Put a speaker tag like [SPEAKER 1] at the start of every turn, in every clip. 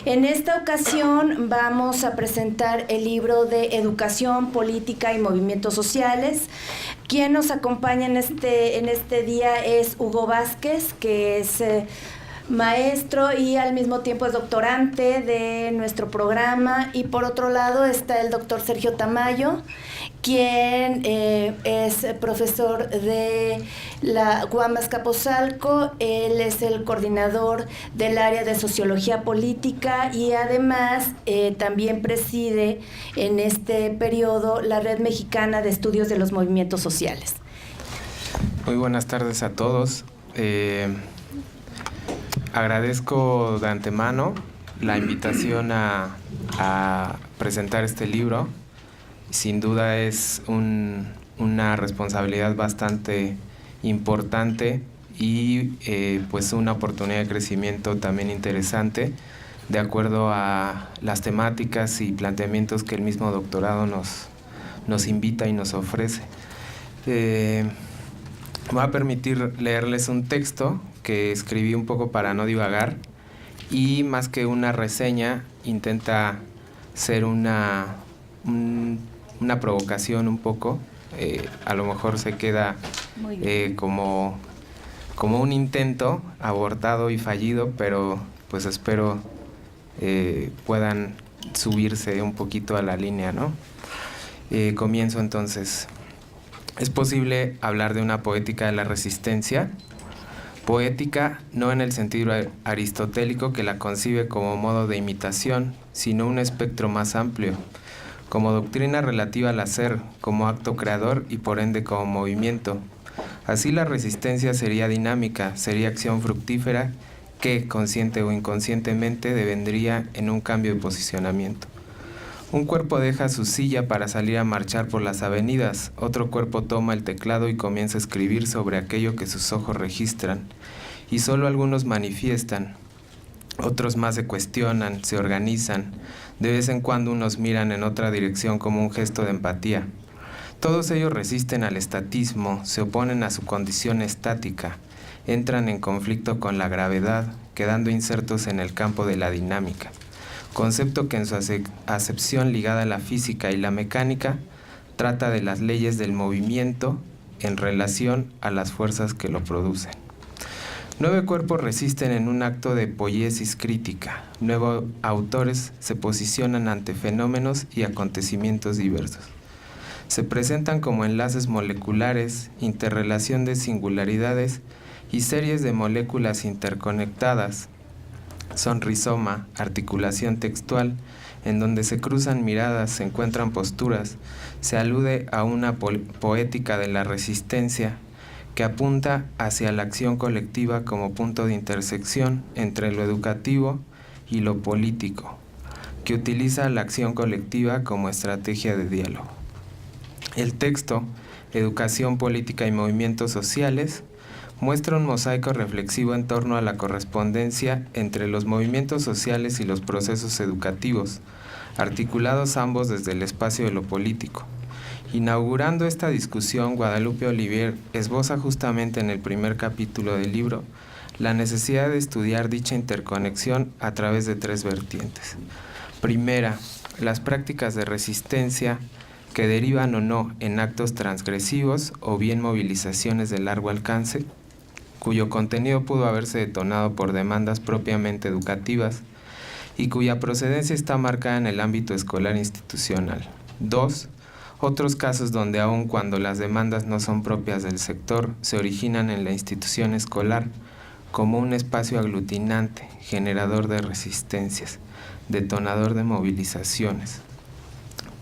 [SPEAKER 1] En esta ocasión vamos a presentar el libro de Educación, Política y Movimientos Sociales. Quien nos acompaña en este día es Hugo Vázquez, que es maestro y al mismo tiempo es doctorante de nuestro programa. Y por otro lado está el doctor Sergio Tamayo, quien es profesor de la UAM Azcapotzalco. Él es el coordinador del área de Sociología Política y además también preside en este periodo la Red Mexicana de Estudios de los Movimientos Sociales.
[SPEAKER 2] Muy buenas tardes a todos. Agradezco de antemano la invitación a presentar este libro. Sin duda es una responsabilidad bastante importante y pues una oportunidad de crecimiento también interesante de acuerdo a las temáticas y planteamientos que el mismo doctorado nos invita y nos ofrece. Me voy a permitir leerles un texto que escribí un poco para no divagar y más que una reseña intenta ser una provocación un poco, a lo mejor se queda como un intento abortado y fallido, pero pues espero puedan subirse un poquito a la línea, ¿no? Comienzo entonces. ¿Es posible hablar de una poética de la resistencia? Poética no en el sentido aristotélico que la concibe como modo de imitación, sino un espectro más amplio, como doctrina relativa al hacer, como acto creador y por ende como movimiento. Así la resistencia sería dinámica, sería acción fructífera que, consciente o inconscientemente, devendría en un cambio de posicionamiento. Un cuerpo deja su silla para salir a marchar por las avenidas, otro cuerpo toma el teclado y comienza a escribir sobre aquello que sus ojos registran, y solo algunos manifiestan, otros más se cuestionan, se organizan, de vez en cuando unos miran en otra dirección como un gesto de empatía. Todos ellos resisten al estatismo, se oponen a su condición estática, entran en conflicto con la gravedad, quedando insertos en el campo de la dinámica, concepto que en su acepción ligada a la física y la mecánica trata de las leyes del movimiento en relación a las fuerzas que lo producen. 9 cuerpos resisten en un acto de poiesis crítica. 9 autores se posicionan ante fenómenos y acontecimientos diversos. Se presentan como enlaces moleculares, interrelación de singularidades y series de moléculas interconectadas. Son rizoma, articulación textual, en donde se cruzan miradas, se encuentran posturas, se alude a una poética de la resistencia que apunta hacia la acción colectiva como punto de intersección entre lo educativo y lo político, que utiliza la acción colectiva como estrategia de diálogo. El texto, Educación, Política y Movimientos Sociales, muestra un mosaico reflexivo en torno a la correspondencia entre los movimientos sociales y los procesos educativos, articulados ambos desde el espacio de lo político. Inaugurando esta discusión, Guadalupe Olivier esboza justamente en el primer capítulo del libro la necesidad de estudiar dicha interconexión a través de 3 vertientes. Primera, las prácticas de resistencia que derivan o no en actos transgresivos o bien movilizaciones de largo alcance, cuyo contenido pudo haberse detonado por demandas propiamente educativas y cuya procedencia está marcada en el ámbito escolar institucional. 2. Otros casos donde aun cuando las demandas no son propias del sector, se originan en la institución escolar como un espacio aglutinante, generador de resistencias, detonador de movilizaciones.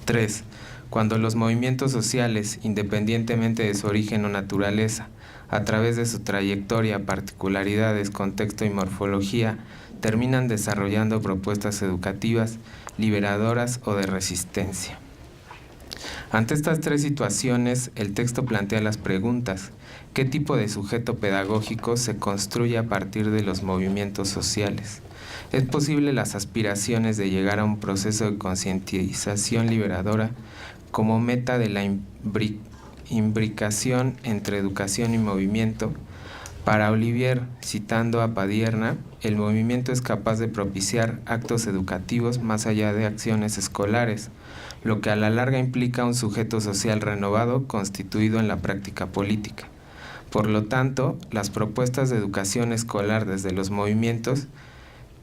[SPEAKER 2] 3. Cuando los movimientos sociales, independientemente de su origen o naturaleza, a través de su trayectoria, particularidades, contexto y morfología, terminan desarrollando propuestas educativas, liberadoras o de resistencia. Ante estas tres situaciones, el texto plantea las preguntas: ¿qué tipo de sujeto pedagógico se construye a partir de los movimientos sociales? ¿Es posible las aspiraciones de llegar a un proceso de concientización liberadora como meta de la imbricación entre educación y movimiento? Para Olivier, citando a Padierna, el movimiento es capaz de propiciar actos educativos más allá de acciones escolares, lo que a la larga implica un sujeto social renovado constituido en la práctica política. Por lo tanto, las propuestas de educación escolar desde los movimientos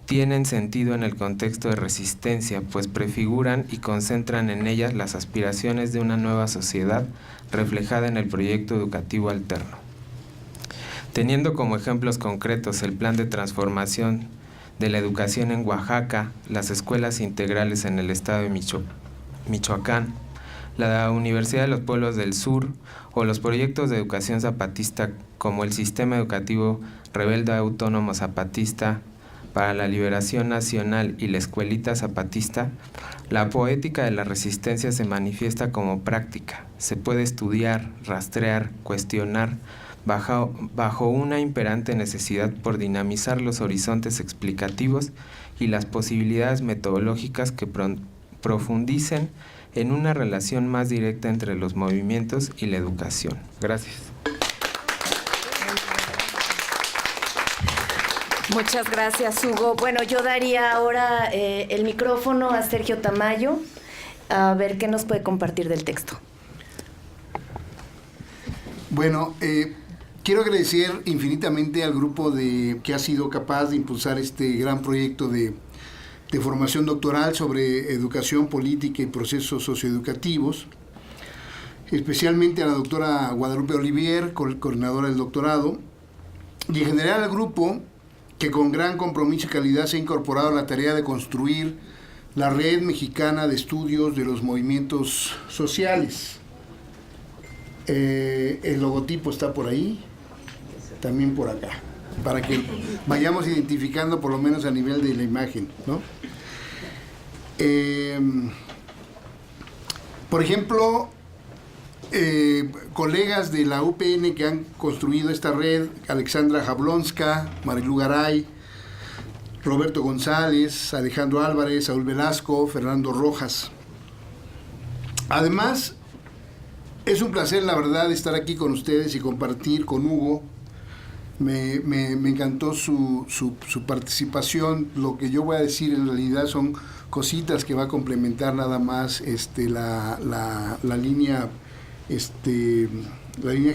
[SPEAKER 2] tienen sentido en el contexto de resistencia, pues prefiguran y concentran en ellas las aspiraciones de una nueva sociedad reflejada en el proyecto educativo alterno. Teniendo como ejemplos concretos el plan de transformación de la educación en Oaxaca, las escuelas integrales en el estado de Michoacán, la Universidad de los Pueblos del Sur o los proyectos de educación zapatista como el Sistema Educativo Rebelde Autónomo Zapatista para la Liberación Nacional y la Escuelita Zapatista, la poética de la resistencia se manifiesta como práctica. Se puede estudiar, rastrear, cuestionar, bajo una imperante necesidad por dinamizar los horizontes explicativos y las posibilidades metodológicas que profundicen en una relación más directa entre los movimientos y la educación. Gracias.
[SPEAKER 1] Muchas gracias, Hugo. Bueno, yo daría ahora el micrófono a Sergio Tamayo, a ver qué nos puede compartir del texto.
[SPEAKER 3] Bueno, quiero agradecer infinitamente al grupo que ha sido capaz de impulsar este gran proyecto de formación doctoral sobre educación política y procesos socioeducativos, especialmente a la doctora Guadalupe Olivier, coordinadora del doctorado, y en general al grupo que con gran compromiso y calidad se ha incorporado a la tarea de construir la Red Mexicana de Estudios de los Movimientos Sociales. El logotipo está por ahí, también por acá, para que vayamos identificando por lo menos a nivel de la imagen, ¿no? Por ejemplo, colegas de la UPN que han construido esta red: Alexandra Jablonska, Marilu Garay, Roberto González, Alejandro Álvarez, Saúl Velasco, Fernando Rojas. Además, es un placer, la verdad, estar aquí con ustedes y compartir con Hugo. Me encantó su participación. Lo que yo voy a decir en realidad son cositas que va a complementar nada más la línea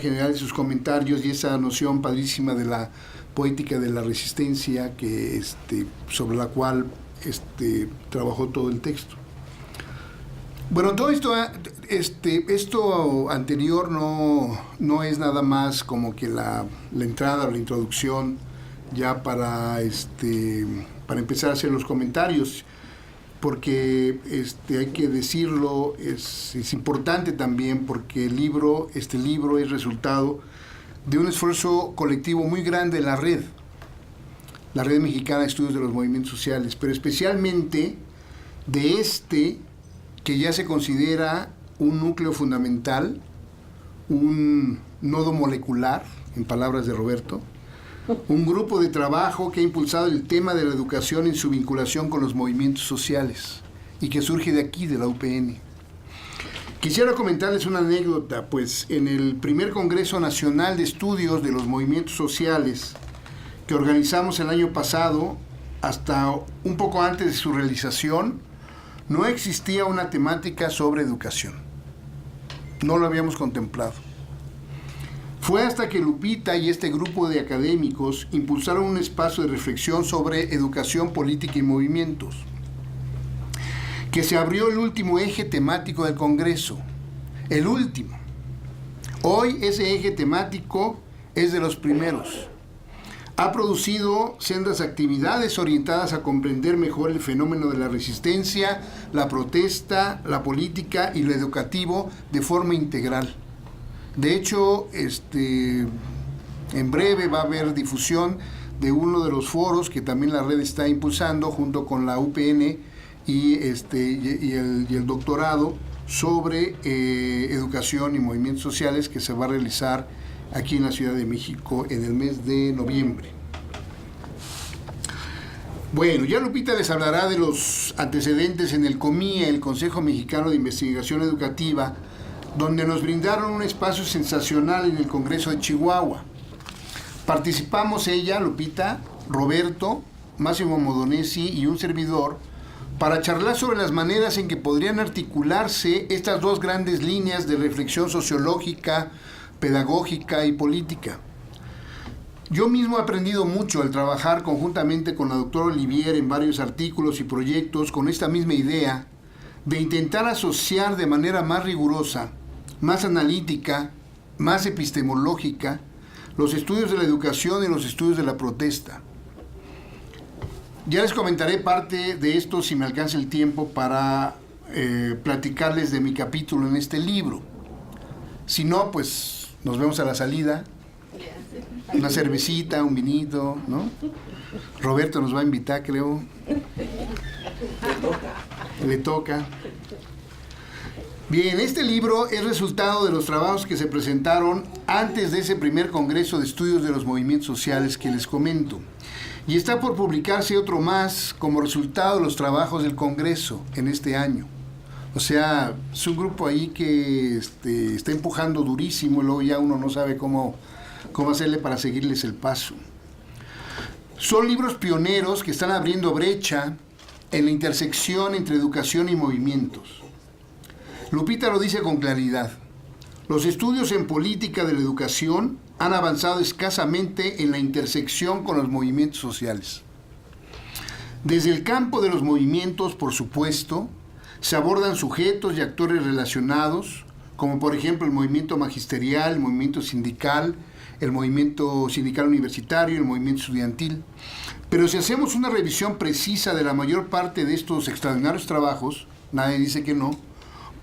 [SPEAKER 3] general de sus comentarios y esa noción padrísima de la poética de la resistencia sobre la cual trabajó todo el texto. Bueno, todo esto anterior no es nada más como que la entrada o la introducción ya para empezar a hacer los comentarios, porque hay que decirlo, es importante también porque este libro es resultado de un esfuerzo colectivo muy grande de la Red Mexicana de Estudios de los Movimientos Sociales, pero especialmente de que ya se considera un núcleo fundamental, un nodo molecular, en palabras de Roberto, un grupo de trabajo que ha impulsado el tema de la educación en su vinculación con los movimientos sociales y que surge de aquí, de la UPN. Quisiera comentarles una anécdota, pues en el primer Congreso Nacional de Estudios de los Movimientos Sociales que organizamos el año pasado, hasta un poco antes de su realización, no existía una temática sobre educación. No lo habíamos contemplado. Fue hasta que Lupita y este grupo de académicos impulsaron un espacio de reflexión sobre educación, política y movimientos, que se abrió el último eje temático del Congreso. El último. Hoy ese eje temático es de los primeros. Ha producido sendas actividades orientadas a comprender mejor el fenómeno de la resistencia, la protesta, la política y lo educativo de forma integral. De hecho, en breve va a haber difusión de uno de los foros que también la red está impulsando junto con la UPN y el doctorado, sobre educación y movimientos sociales que se va a realizar aquí en la Ciudad de México en el mes de noviembre. Bueno, ya Lupita les hablará de los antecedentes en el COMIE, el Consejo Mexicano de Investigación Educativa, donde nos brindaron un espacio sensacional en el Congreso de Chihuahua. Participamos ella, Lupita, Roberto, Máximo Modonesi y un servidor para charlar sobre las maneras en que podrían articularse estas dos grandes líneas de reflexión sociológica, pedagógica y política. Yo mismo he aprendido mucho al trabajar conjuntamente con la doctora Olivier en varios artículos y proyectos con esta misma idea de intentar asociar de manera más rigurosa, más analítica, más epistemológica, los estudios de la educación y los estudios de la protesta. Ya les comentaré parte de esto si me alcanza el tiempo para platicarles de mi capítulo en este libro. Si no, pues nos vemos a la salida. Una cervecita, un vinito, ¿no? Roberto nos va a invitar, creo. Le toca. Bien, este libro es resultado de los trabajos que se presentaron antes de ese primer Congreso de Estudios de los Movimientos Sociales que les comento. Y está por publicarse otro más como resultado de los trabajos del Congreso en este año. O sea, es un grupo ahí que está empujando durísimo y luego ya uno no sabe cómo hacerle para seguirles el paso. Son libros pioneros que están abriendo brecha en la intersección entre educación y movimientos. Lupita lo dice con claridad. Los estudios en política de la educación han avanzado escasamente en la intersección con los movimientos sociales. Desde el campo de los movimientos, por supuesto, se abordan sujetos y actores relacionados, como por ejemplo el movimiento magisterial, el movimiento sindical, el movimiento sindical universitario, el movimiento estudiantil. Pero si hacemos una revisión precisa de la mayor parte de estos extraordinarios trabajos, nadie dice que no,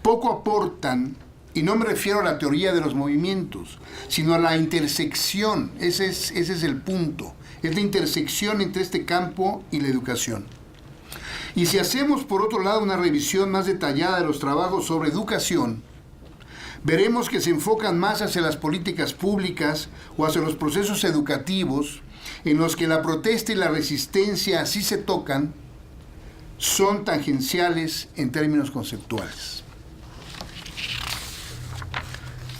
[SPEAKER 3] poco aportan, y no me refiero a la teoría de los movimientos, sino a la intersección. Ese es el punto, es la intersección entre este campo y la educación. Y si hacemos por otro lado una revisión más detallada de los trabajos sobre educación, veremos que se enfocan más hacia las políticas públicas o hacia los procesos educativos en los que la protesta y la resistencia, así se tocan, son tangenciales en términos conceptuales.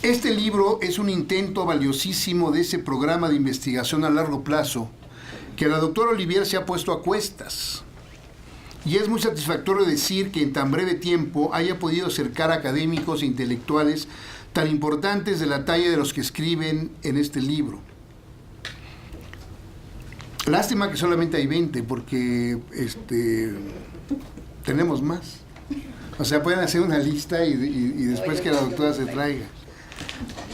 [SPEAKER 3] Este libro es un intento valiosísimo de ese programa de investigación a largo plazo que la doctora Olivier se ha puesto a cuestas. Y es muy satisfactorio decir que en tan breve tiempo haya podido acercar a académicos e intelectuales tan importantes de la talla de los que escriben en este libro. Lástima que solamente hay 20, porque tenemos más. O sea, pueden hacer una lista y después que la doctora se traiga.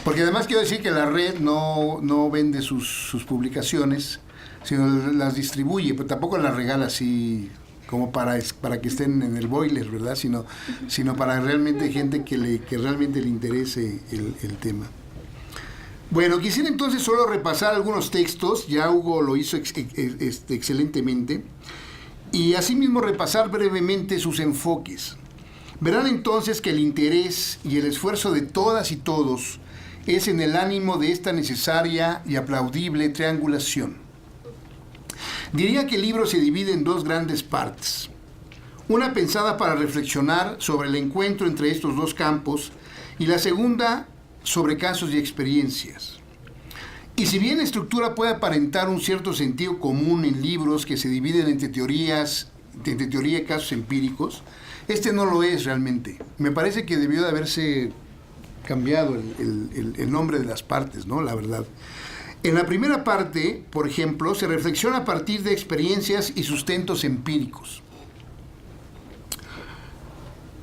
[SPEAKER 3] Porque además quiero decir que la red no vende sus publicaciones, sino las distribuye, pero tampoco las regala así como para que estén en el boiler, ¿verdad? Sino para realmente gente que realmente le interese el tema. Bueno, quisiera entonces solo repasar algunos textos, ya Hugo lo hizo excelentemente, y asimismo repasar brevemente sus enfoques. Verán entonces que el interés y el esfuerzo de todas y todos es en el ánimo de esta necesaria y aplaudible triangulación. Diría que el libro se divide en dos grandes partes. Una pensada para reflexionar sobre el encuentro entre estos dos campos y la segunda sobre casos y experiencias. Y si bien la estructura puede aparentar un cierto sentido común en libros que se dividen entre teoría y casos empíricos, este no lo es realmente. Me parece que debió de haberse cambiado el nombre de las partes, ¿no? La verdad. En la primera parte, por ejemplo, se reflexiona a partir de experiencias y sustentos empíricos.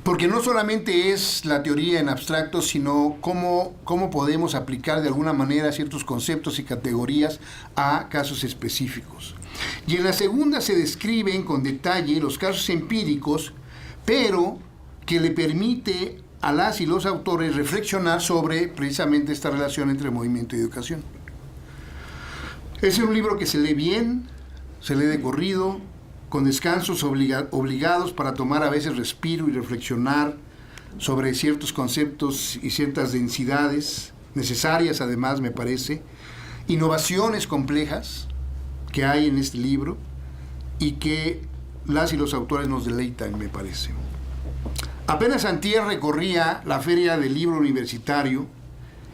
[SPEAKER 3] Porque no solamente es la teoría en abstracto, sino cómo podemos aplicar de alguna manera ciertos conceptos y categorías a casos específicos. Y en la segunda se describen con detalle los casos empíricos, pero que le permite a las y los autores reflexionar sobre precisamente esta relación entre movimiento y educación. Es un libro que se lee bien, se lee de corrido, con descansos obligados para tomar a veces respiro y reflexionar sobre ciertos conceptos y ciertas densidades, necesarias además, me parece, innovaciones complejas que hay en este libro y que las y los autores nos deleitan, me parece. Apenas antier recorría la Feria del Libro Universitario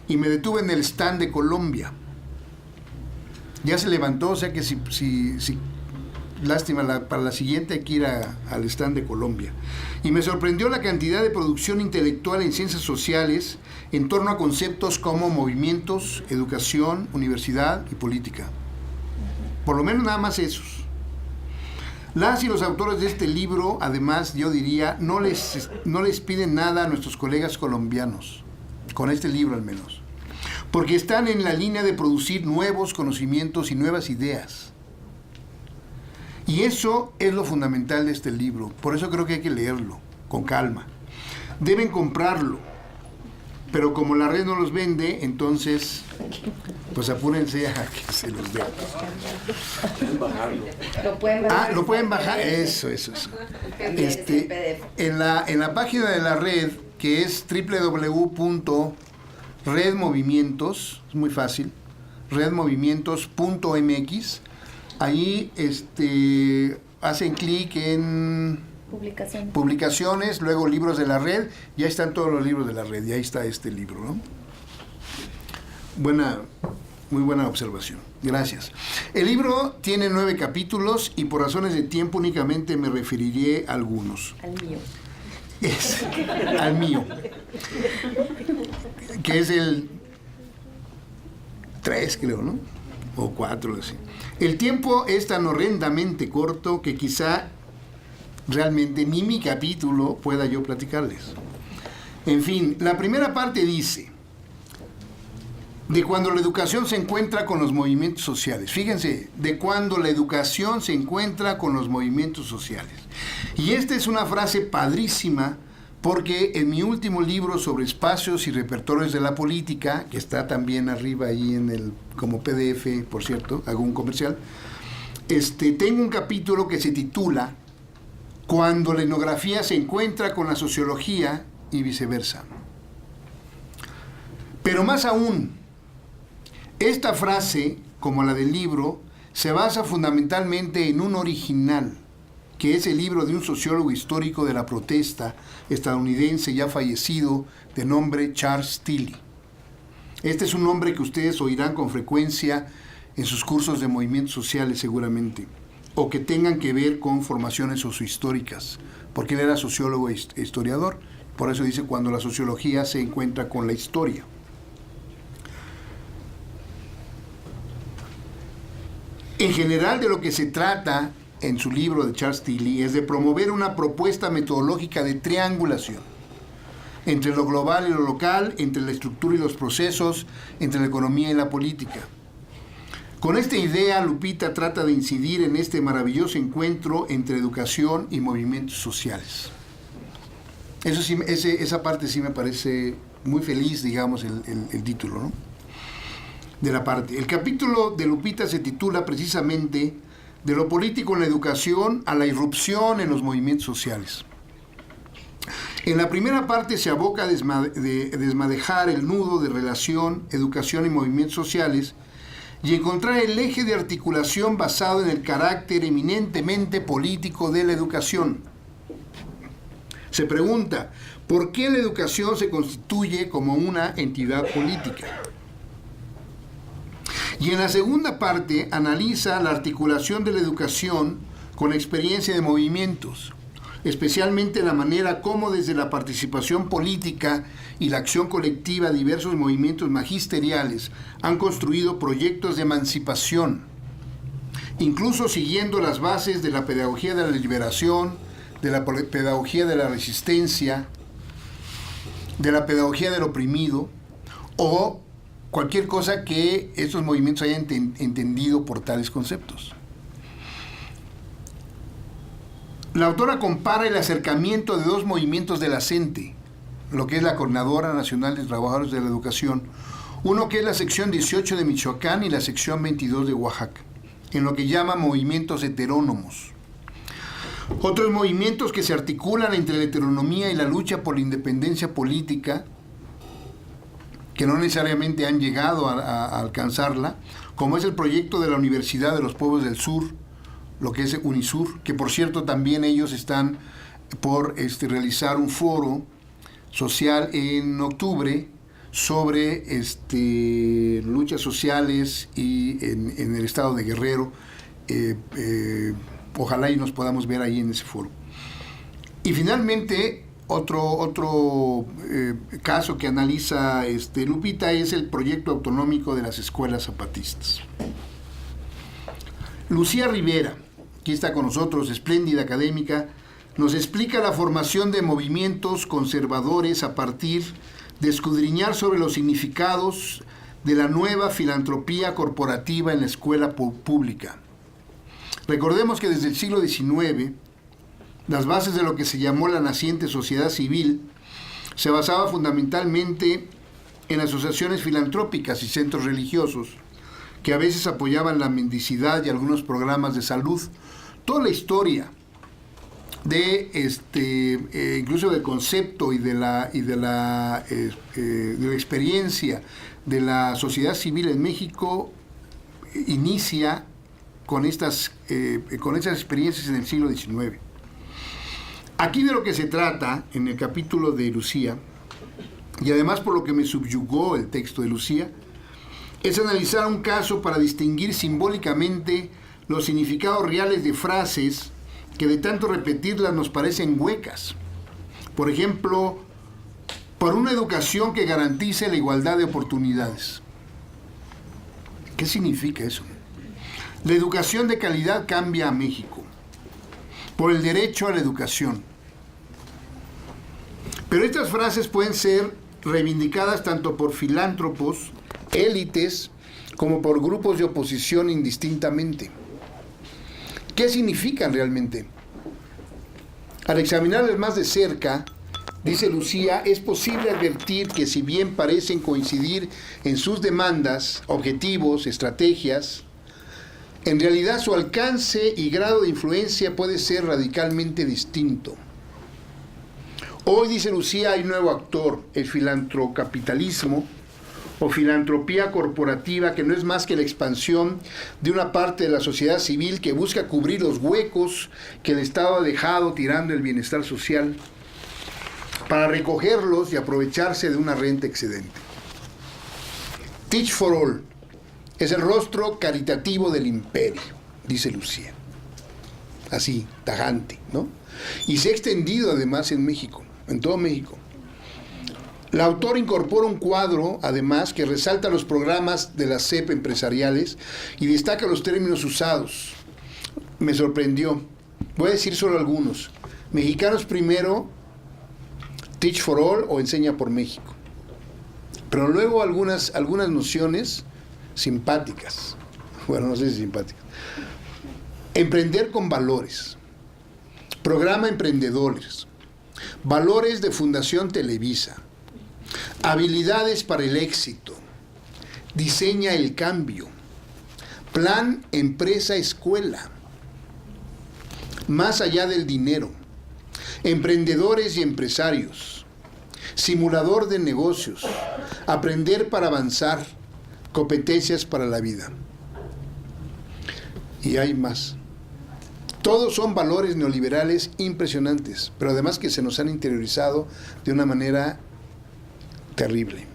[SPEAKER 3] y me detuve en el stand de Colombia. Ya se levantó, o sea que lástima, para la siguiente hay que ir al stand de Colombia. Y me sorprendió la cantidad de producción intelectual en ciencias sociales en torno a conceptos como movimientos, educación, universidad y política. Por lo menos nada más esos. Las y los autores de este libro, además, yo diría, no les piden nada a nuestros colegas colombianos, con este libro al menos, porque están en la línea de producir nuevos conocimientos y nuevas ideas. Y eso es lo fundamental de este libro, por eso creo que hay que leerlo, con calma. Deben comprarlo, pero como la red no los vende, entonces, pues apúrense a que se los dé.
[SPEAKER 1] Lo pueden bajar.
[SPEAKER 3] Lo pueden bajar, eso. En la página de la red, que es www.redmovimientos, es muy fácil, redmovimientos.mx, ahí hacen clic en publicaciones, luego libros de la red, ya están todos los libros de la red, y ahí está este libro, ¿no? Muy buena observación, gracias. El libro tiene 9 capítulos y por razones de tiempo únicamente me referiré a algunos.
[SPEAKER 1] Al mío.
[SPEAKER 3] Al mío, que es el 3, creo, ¿no? O 4, así. El tiempo es tan horrendamente corto que quizá realmente ni mi capítulo pueda yo platicarles. En fin, la primera parte dice de cuando la educación se encuentra con los movimientos sociales. Fíjense, de cuando la educación se encuentra con los movimientos sociales. Y esta es una frase padrísima, porque en mi último libro sobre espacios y repertorios de la política, que está también arriba ahí como PDF, por cierto, hago un comercial, tengo un capítulo que se titula Cuando la etnografía se encuentra con la sociología y viceversa. Pero más aún, esta frase, como la del libro, se basa fundamentalmente en un original, que es el libro de un sociólogo histórico de la protesta estadounidense ya fallecido, de nombre Charles Tilly. Este es un nombre que ustedes oirán con frecuencia en sus cursos de movimientos sociales seguramente, o que tengan que ver con formaciones sociohistóricas, porque él era sociólogo e historiador, por eso dice cuando la sociología se encuentra con la historia. En general, de lo que se trata en su libro de Charles Tilly es de promover una propuesta metodológica de triangulación entre lo global y lo local, entre la estructura y los procesos, entre la economía y la política. Con esta idea, Lupita trata de incidir en este maravilloso encuentro entre educación y movimientos sociales. Eso sí, esa parte sí me parece muy feliz, digamos, el título, ¿no? De la parte. El capítulo de Lupita se titula precisamente De lo político en la educación a la irrupción en los movimientos sociales. En la primera parte se aboca a desmadejar el nudo de relación, educación y movimientos sociales y encontrar el eje de articulación basado en el carácter eminentemente político de la educación. Se pregunta, ¿por qué la educación se constituye como una entidad política? Y en la segunda parte analiza la articulación de la educación con la experiencia de movimientos, especialmente la manera como desde la participación política y la acción colectiva diversos movimientos magisteriales han construido proyectos de emancipación, incluso siguiendo las bases de la pedagogía de la liberación, de la pedagogía de la resistencia, de la pedagogía del oprimido, o cualquier cosa que estos movimientos hayan entendido por tales conceptos. La autora compara el acercamiento de dos movimientos de la CENTE, lo que es la Coordinadora Nacional de Trabajadores de la Educación, uno que es la sección 18 de Michoacán y la sección 22 de Oaxaca, en lo que llama movimientos heterónomos. Otros movimientos que se articulan entre la heteronomía y la lucha por la independencia política, que no necesariamente han llegado a alcanzarla, como es el proyecto de la Universidad de los Pueblos del Sur, lo que es UNISUR, que por cierto también ellos están por realizar un foro social en octubre sobre luchas sociales y en el estado de Guerrero. Ojalá y nos podamos ver ahí en ese foro. Y finalmente, otro caso que analiza Lupita es el proyecto autonómico de las escuelas zapatistas. Lucía Rivera, aquí está con nosotros, espléndida académica, nos explica la formación de movimientos conservadores a partir de escudriñar sobre los significados de la nueva filantropía corporativa en la escuela pública. Recordemos que desde el siglo XIX, las bases de lo que se llamó la naciente sociedad civil se basaba fundamentalmente en asociaciones filantrópicas y centros religiosos que a veces apoyaban la mendicidad y algunos programas de salud. Toda la historia de incluso del concepto y de la experiencia de la sociedad civil en México inicia con esas experiencias en el siglo XIX. Aquí de lo que se trata en el capítulo de Lucía, y además por lo que me subyugó el texto de Lucía, es analizar un caso para distinguir simbólicamente los significados reales de frases que de tanto repetirlas nos parecen huecas. Por ejemplo, por una educación que garantice la igualdad de oportunidades. ¿Qué significa eso? La educación de calidad cambia a México. Por el derecho a la educación. Pero estas frases pueden ser reivindicadas tanto por filántropos, élites, como por grupos de oposición indistintamente. ¿Qué significan realmente? Al examinarlas más de cerca, dice Lucía, es posible advertir que si bien parecen coincidir en sus demandas, objetivos, estrategias, en realidad su alcance y grado de influencia puede ser radicalmente distinto. Hoy, dice Lucía, hay un nuevo actor, el filantrocapitalismo o filantropía corporativa, que no es más que la expansión de una parte de la sociedad civil que busca cubrir los huecos que el Estado ha dejado tirando el bienestar social para recogerlos y aprovecharse de una renta excedente. Teach for All es el rostro caritativo del imperio, dice Lucía. Así, tajante, ¿no? Y se ha extendido además en México, en todo México. La autora incorpora un cuadro, además, que resalta los programas de la SEP empresariales y destaca los términos usados. Me sorprendió. Voy a decir solo algunos. Mexicanos primero, Teach for All o Enseña por México. Pero luego algunas nociones simpáticas. Bueno, no sé si simpáticas. Emprender con valores. Programa Emprendedores. Valores de Fundación Televisa. Habilidades para el éxito. Diseña el cambio. Plan Empresa Escuela. Más allá del dinero. Emprendedores y empresarios. Simulador de negocios. Aprender para avanzar. Competencias para la vida. Y hay más. Todos son valores neoliberales impresionantes, pero además que se nos han interiorizado de una manera terrible.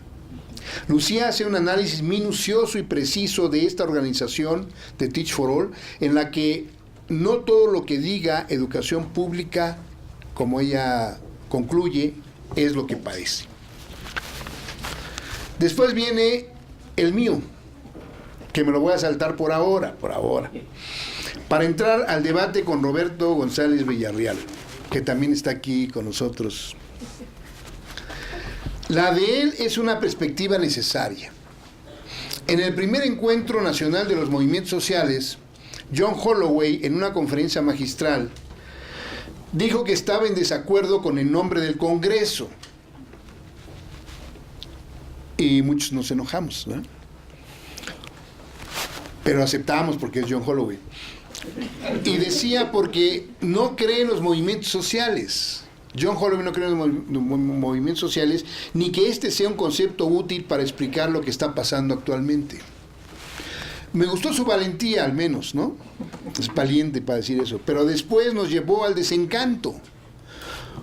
[SPEAKER 3] Lucía hace un análisis minucioso y preciso de esta organización de Teach for All, en la que no todo lo que diga educación pública, como ella concluye, es lo que parece. Después viene el mío, que me lo voy a saltar por ahora, para entrar al debate con Roberto González Villarreal, que también está aquí con nosotros. La de él es una perspectiva necesaria. En el primer encuentro nacional de los movimientos sociales, John Holloway, en una conferencia magistral, dijo que estaba en desacuerdo con el nombre del Congreso. Y muchos nos enojamos, ¿verdad? Pero aceptamos porque es John Holloway. Y decía porque no cree en los movimientos sociales. John Holloway no cree en los movimientos sociales, ni que este sea un concepto útil para explicar lo que está pasando actualmente. Me gustó su valentía, al menos, ¿no? Es valiente para decir eso. Pero después nos llevó al desencanto.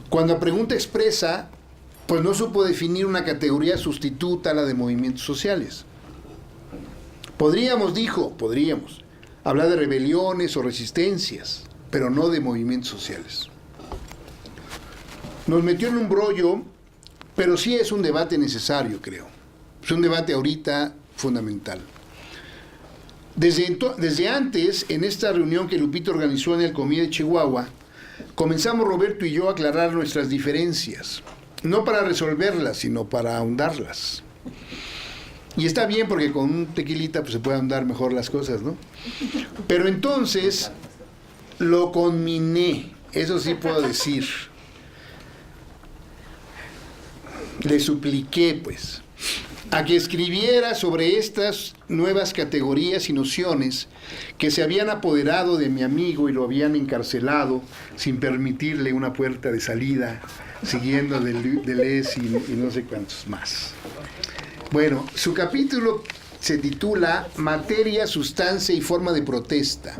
[SPEAKER 3] Cuando a pregunta expresa, pues no supo definir una categoría sustituta a la de movimientos sociales. Podríamos hablar de rebeliones o resistencias, pero no de movimientos sociales. Nos metió en un brollo, pero sí es un debate necesario, creo. Es un debate ahorita fundamental. Desde antes, en esta reunión que Lupita organizó en el Comité de Chihuahua, comenzamos Roberto y yo a aclarar nuestras diferencias, no para resolverlas, sino para ahondarlas. Y está bien porque con un tequilita pues, se puede ahondar mejor las cosas, ¿no? Pero entonces lo conminé, eso sí puedo decir. Le supliqué, pues, a que escribiera sobre estas nuevas categorías y nociones que se habían apoderado de mi amigo y lo habían encarcelado sin permitirle una puerta de salida, siguiendo Deleuze y no sé cuántos más. Bueno, su capítulo se titula Materia, sustancia y forma de protesta,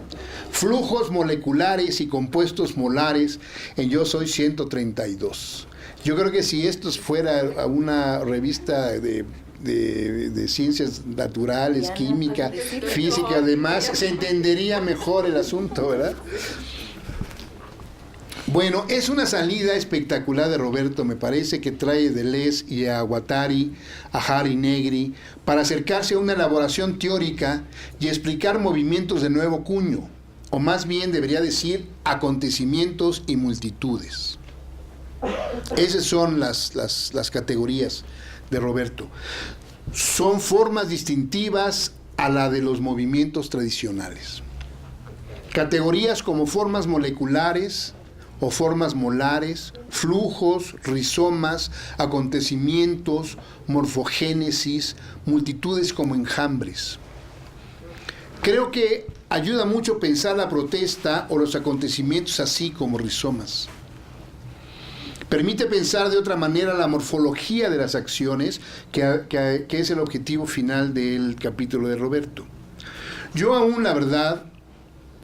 [SPEAKER 3] flujos moleculares y compuestos molares en Yo Soy 132. Yo creo que si esto fuera una revista de ciencias naturales, química, física, además, se entendería mejor el asunto, ¿verdad? Bueno, es una salida espectacular de Roberto, me parece, que trae a Deleuze y a Guattari, a Harry Negri, para acercarse a una elaboración teórica y explicar movimientos de nuevo cuño, o más bien debería decir acontecimientos y multitudes. Esas son las categorías de Roberto. Son formas distintivas a la de los movimientos tradicionales. Categorías como formas moleculares o formas molares, flujos, rizomas, acontecimientos, morfogénesis, multitudes como enjambres. Creo que ayuda mucho pensar la protesta o los acontecimientos así como rizomas. Permite pensar de otra manera la morfología de las acciones, que es el objetivo final del capítulo de Roberto. Yo aún, la verdad,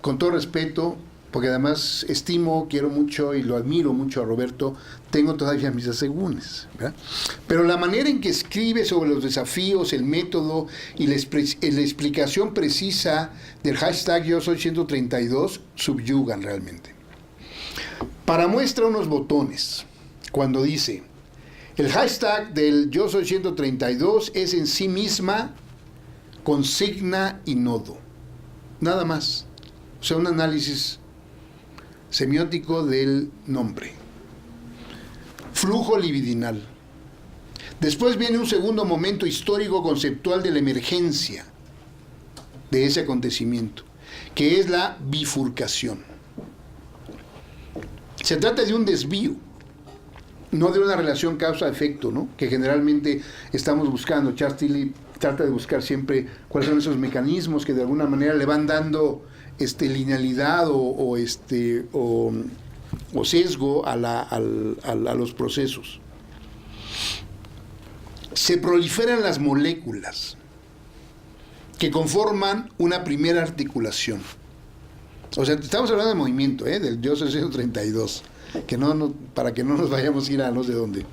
[SPEAKER 3] con todo respeto, porque además estimo, quiero mucho y lo admiro mucho a Roberto, tengo todavía mis asegúnes, ¿verdad? Pero la manera en que escribe sobre los desafíos, el método y la explicación precisa del hashtag Yo Soy 132 subyugan realmente. Para muestra unos botones, cuando dice, el hashtag del Yo Soy 132 es en sí misma consigna y nodo. Nada más. O sea, un análisis semiótico del nombre. Flujo libidinal. Después viene un segundo momento histórico conceptual de la emergencia de ese acontecimiento, que es la bifurcación. Se trata de un desvío, no de una relación causa-efecto, ¿no? Que generalmente estamos buscando. Charles Tilly trata de buscar siempre cuáles son esos mecanismos que de alguna manera le van dando linealidad o sesgo a los procesos. Se proliferan las moléculas que conforman una primera articulación. O sea, estamos hablando de movimiento, del Yo Soy 132, que para que no nos vayamos a ir a no sé dónde.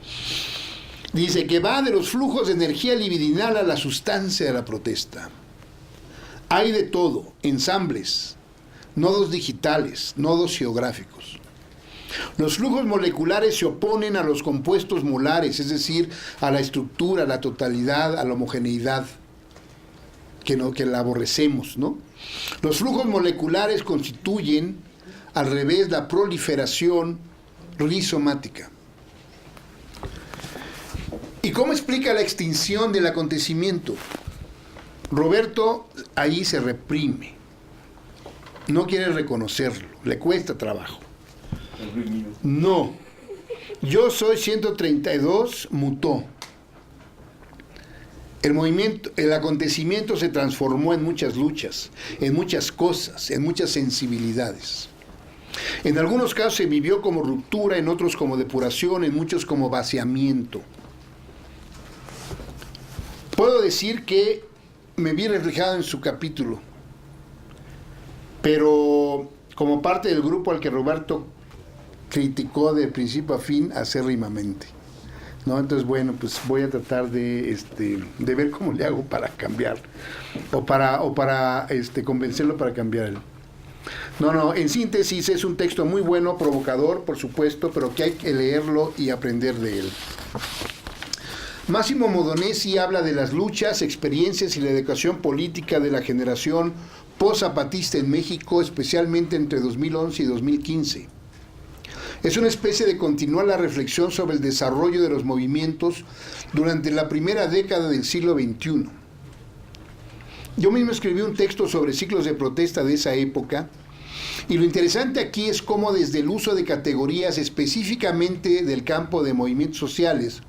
[SPEAKER 3] Dice que va de los flujos de energía libidinal a la sustancia de la protesta. Hay de todo, ensambles, nodos digitales, nodos geográficos. Los flujos moleculares se oponen a los compuestos molares, es decir, a la estructura, a la totalidad, a la homogeneidad, que la aborrecemos, ¿no? Los flujos moleculares constituyen, al revés, la proliferación rizomática. ¿Y cómo explica la extinción del acontecimiento? Roberto ahí se reprime, no quiere reconocerlo, le cuesta trabajo. No, Yo Soy 132 mutó. El acontecimiento se transformó en muchas luchas, en muchas cosas, en muchas sensibilidades. En algunos casos se vivió como ruptura, en otros como depuración, en muchos como vaciamiento. Puedo decir que me vi reflejado en su capítulo, pero como parte del grupo al que Roberto criticó de principio a fin acérrimamente, ¿no? Entonces, bueno, pues voy a tratar de ver cómo le hago para cambiar, o para convencerlo para cambiar él. No, en síntesis es un texto muy bueno, provocador, por supuesto, pero que hay que leerlo y aprender de él. Máximo Modonesi habla de las luchas, experiencias y la educación política de la generación post-zapatista en México, especialmente entre 2011 y 2015. Es una especie de continuar la reflexión sobre el desarrollo de los movimientos durante la primera década del siglo XXI. Yo mismo escribí un texto sobre ciclos de protesta de esa época, y lo interesante aquí es cómo desde el uso de categorías específicamente del campo de movimientos sociales,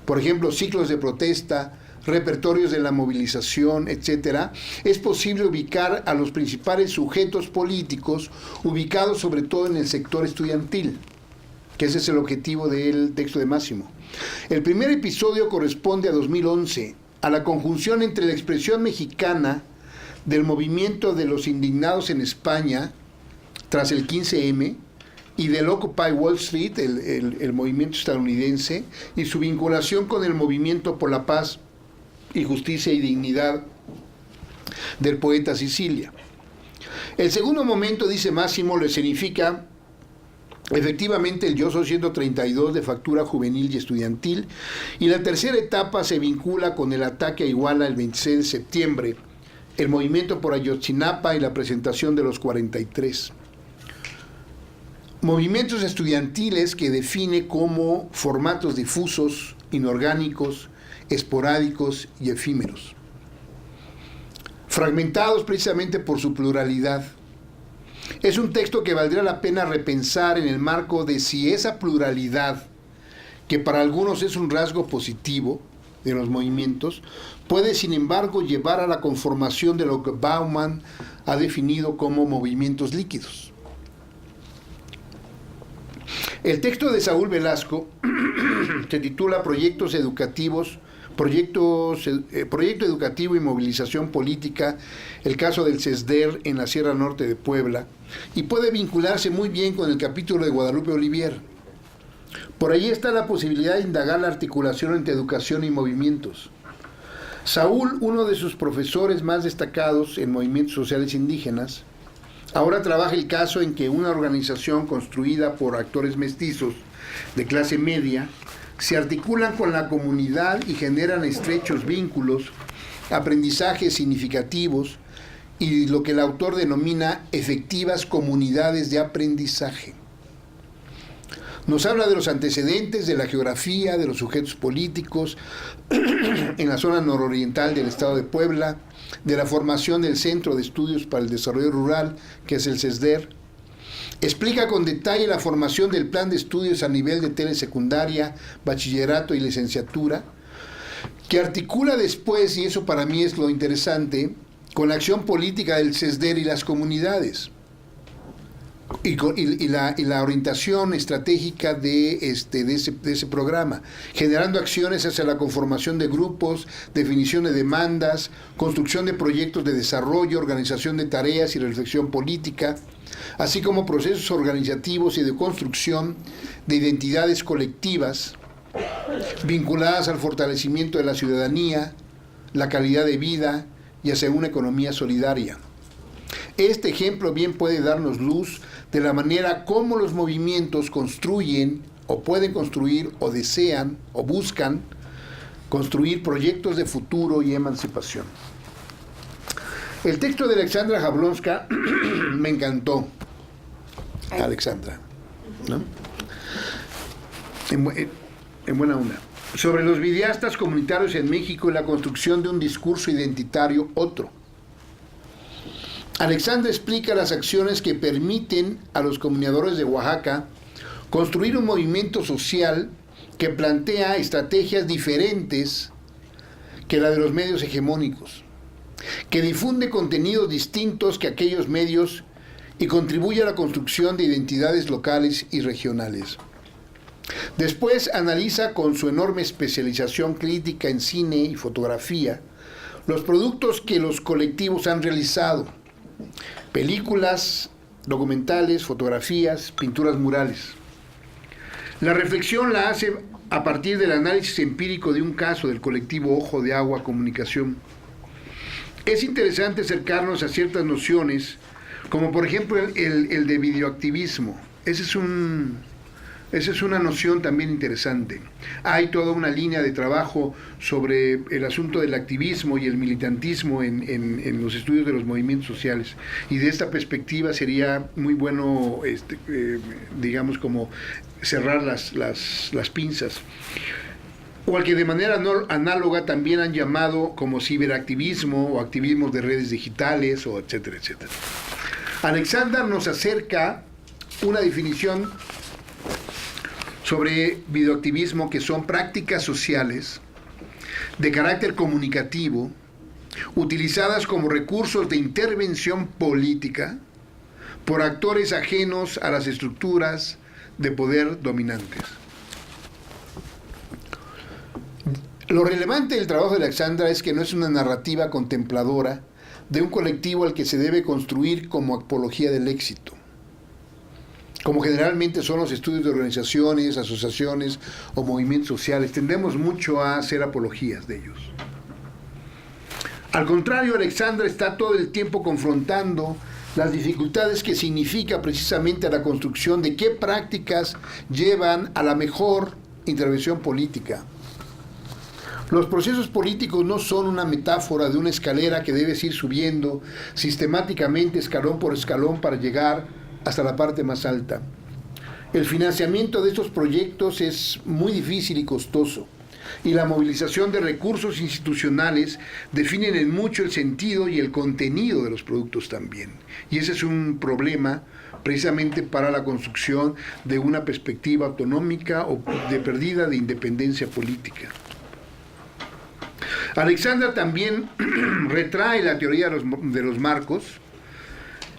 [SPEAKER 3] por ejemplo, ciclos de protesta, repertorios de la movilización, etc., es posible ubicar a los principales sujetos políticos ubicados sobre todo en el sector estudiantil, que ese es el objetivo del texto de Máximo. El primer episodio corresponde a 2011, a la conjunción entre la expresión mexicana del movimiento de los indignados en España tras el 15M, y del Occupy Wall Street, el movimiento estadounidense, y su vinculación con el movimiento por la paz y justicia y dignidad del poeta Sicilia. El segundo momento, dice Máximo, lo escenifica efectivamente el Yo Soy 132 de factura juvenil y estudiantil, y la tercera etapa se vincula con el ataque a Iguala el 26 de septiembre, el movimiento por Ayotzinapa y la presentación de los 43. Movimientos estudiantiles que define como formatos difusos, inorgánicos, esporádicos y efímeros, fragmentados precisamente por su pluralidad. Es un texto que valdría la pena repensar en el marco de si esa pluralidad, que para algunos es un rasgo positivo de los movimientos, puede sin embargo llevar a la conformación de lo que Bauman ha definido como movimientos líquidos. El texto de Saúl Velasco se titula Proyecto Educativo y Movilización Política, el caso del CESDER en la Sierra Norte de Puebla, y puede vincularse muy bien con el capítulo de Guadalupe Olivier. Por allí está la posibilidad de indagar la articulación entre educación y movimientos. Saúl, uno de sus profesores más destacados en movimientos sociales indígenas, ahora trabaja el caso en que una organización construida por actores mestizos de clase media se articulan con la comunidad y generan estrechos vínculos, aprendizajes significativos y lo que el autor denomina efectivas comunidades de aprendizaje. Nos habla de los antecedentes, de la geografía, de los sujetos políticos en la zona nororiental del estado de Puebla, de la formación del Centro de Estudios para el Desarrollo Rural, que es el CESDER. Explica con detalle la formación del plan de estudios a nivel de telesecundaria, bachillerato y licenciatura, que articula después, y eso para mí es lo interesante, con la acción política del CESDER y las comunidades, y la orientación estratégica de ese programa, generando acciones hacia la conformación de grupos, definición de demandas, construcción de proyectos de desarrollo, organización de tareas y reflexión política, así como procesos organizativos y de construcción de identidades colectivas vinculadas al fortalecimiento de la ciudadanía, la calidad de vida y hacia una economía solidaria. Este ejemplo bien puede darnos luz de la manera como los movimientos construyen o pueden construir o desean o buscan construir proyectos de futuro y emancipación. El texto de Alexandra Jablonska me encantó. Alexandra, ¿no? En buena onda. Sobre los videastas comunitarios en México y la construcción de un discurso identitario otro. Alexandra explica las acciones que permiten a los comunicadores de Oaxaca construir un movimiento social que plantea estrategias diferentes que la de los medios hegemónicos, que difunde contenidos distintos que aquellos medios y contribuye a la construcción de identidades locales y regionales. Después analiza con su enorme especialización crítica en cine y fotografía los productos que los colectivos han realizado: películas, documentales, fotografías, pinturas murales. La reflexión la hace a partir del análisis empírico de un caso del colectivo Ojo de Agua Comunicación. Es interesante acercarnos a ciertas nociones, como por ejemplo el de videoactivismo. Esa es una noción también interesante. Hay toda una línea de trabajo sobre el asunto del activismo y el militantismo en los estudios de los movimientos sociales. Y de esta perspectiva sería muy bueno, digamos, como cerrar las pinzas. O al que de manera análoga también han llamado como ciberactivismo o activismo de redes digitales, o etcétera, etcétera. Alexander nos acerca una definición sobre videoactivismo, que son prácticas sociales de carácter comunicativo utilizadas como recursos de intervención política por actores ajenos a las estructuras de poder dominantes. Lo relevante del trabajo de Alexandra es que no es una narrativa contempladora de un colectivo al que se debe construir como apología del éxito, como generalmente son los estudios de organizaciones, asociaciones o movimientos sociales. Tendemos mucho a hacer apologías de ellos. Al contrario, Alexandra está todo el tiempo confrontando las dificultades que significa precisamente la construcción de qué prácticas llevan a la mejor intervención política. Los procesos políticos no son una metáfora de una escalera que debes ir subiendo sistemáticamente escalón por escalón para llegar hasta la parte más alta. El financiamiento de estos proyectos es muy difícil y costoso, y la movilización de recursos institucionales definen en mucho el sentido y el contenido de los productos también. Y ese es un problema precisamente para la construcción de una perspectiva autonómica o de pérdida de independencia política. Alexandra también retrae la teoría de los marcos,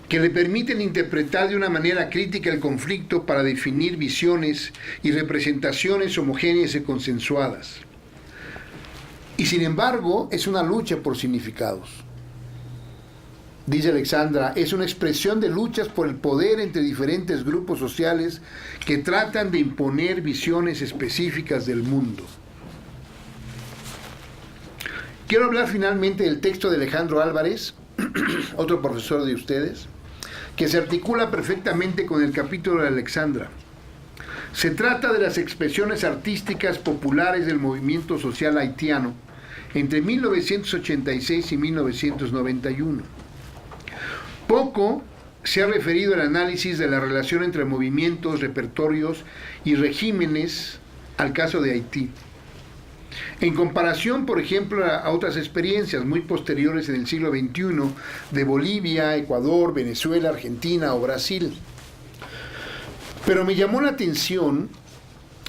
[SPEAKER 3] que le permiten interpretar de una manera crítica el conflicto para definir visiones y representaciones homogéneas y consensuadas. Y sin embargo, es una lucha por significados. Dice Alexandra, es una expresión de luchas por el poder entre diferentes grupos sociales que tratan de imponer visiones específicas del mundo. Quiero hablar finalmente del texto de Alejandro Álvarez, otro profesor de ustedes, que se articula perfectamente con el capítulo de Alexandra. Se trata de las expresiones artísticas populares del movimiento social haitiano entre 1986 y 1991. Poco se ha referido al análisis de la relación entre movimientos, repertorios y regímenes al caso de Haití. En comparación, por ejemplo, a otras experiencias muy posteriores en el siglo XXI de Bolivia, Ecuador, Venezuela, Argentina o Brasil. Pero me llamó la atención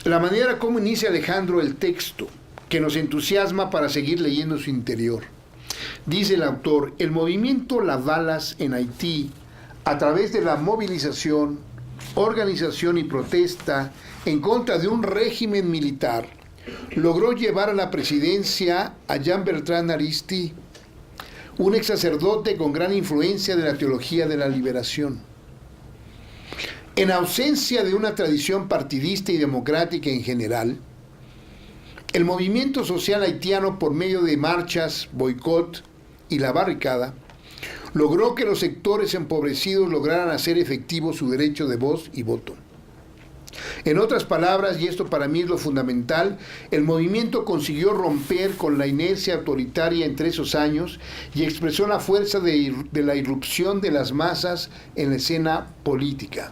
[SPEAKER 3] la manera como inicia Alejandro el texto, que nos entusiasma para seguir leyendo su interior. Dice el autor, el movimiento Lavalas en Haití, a través de la movilización, organización y protesta en contra de un régimen militar, logró llevar a la presidencia a Jean-Bertrand Aristide, un ex sacerdote con gran influencia de la teología de la liberación. En ausencia de una tradición partidista y democrática en general, el movimiento social haitiano, por medio de marchas, boicot y la barricada, logró que los sectores empobrecidos lograran hacer efectivo su derecho de voz y voto. En otras palabras, y esto para mí es lo fundamental, el movimiento consiguió romper con la inercia autoritaria entre esos años y expresó la fuerza de la irrupción de las masas en la escena política.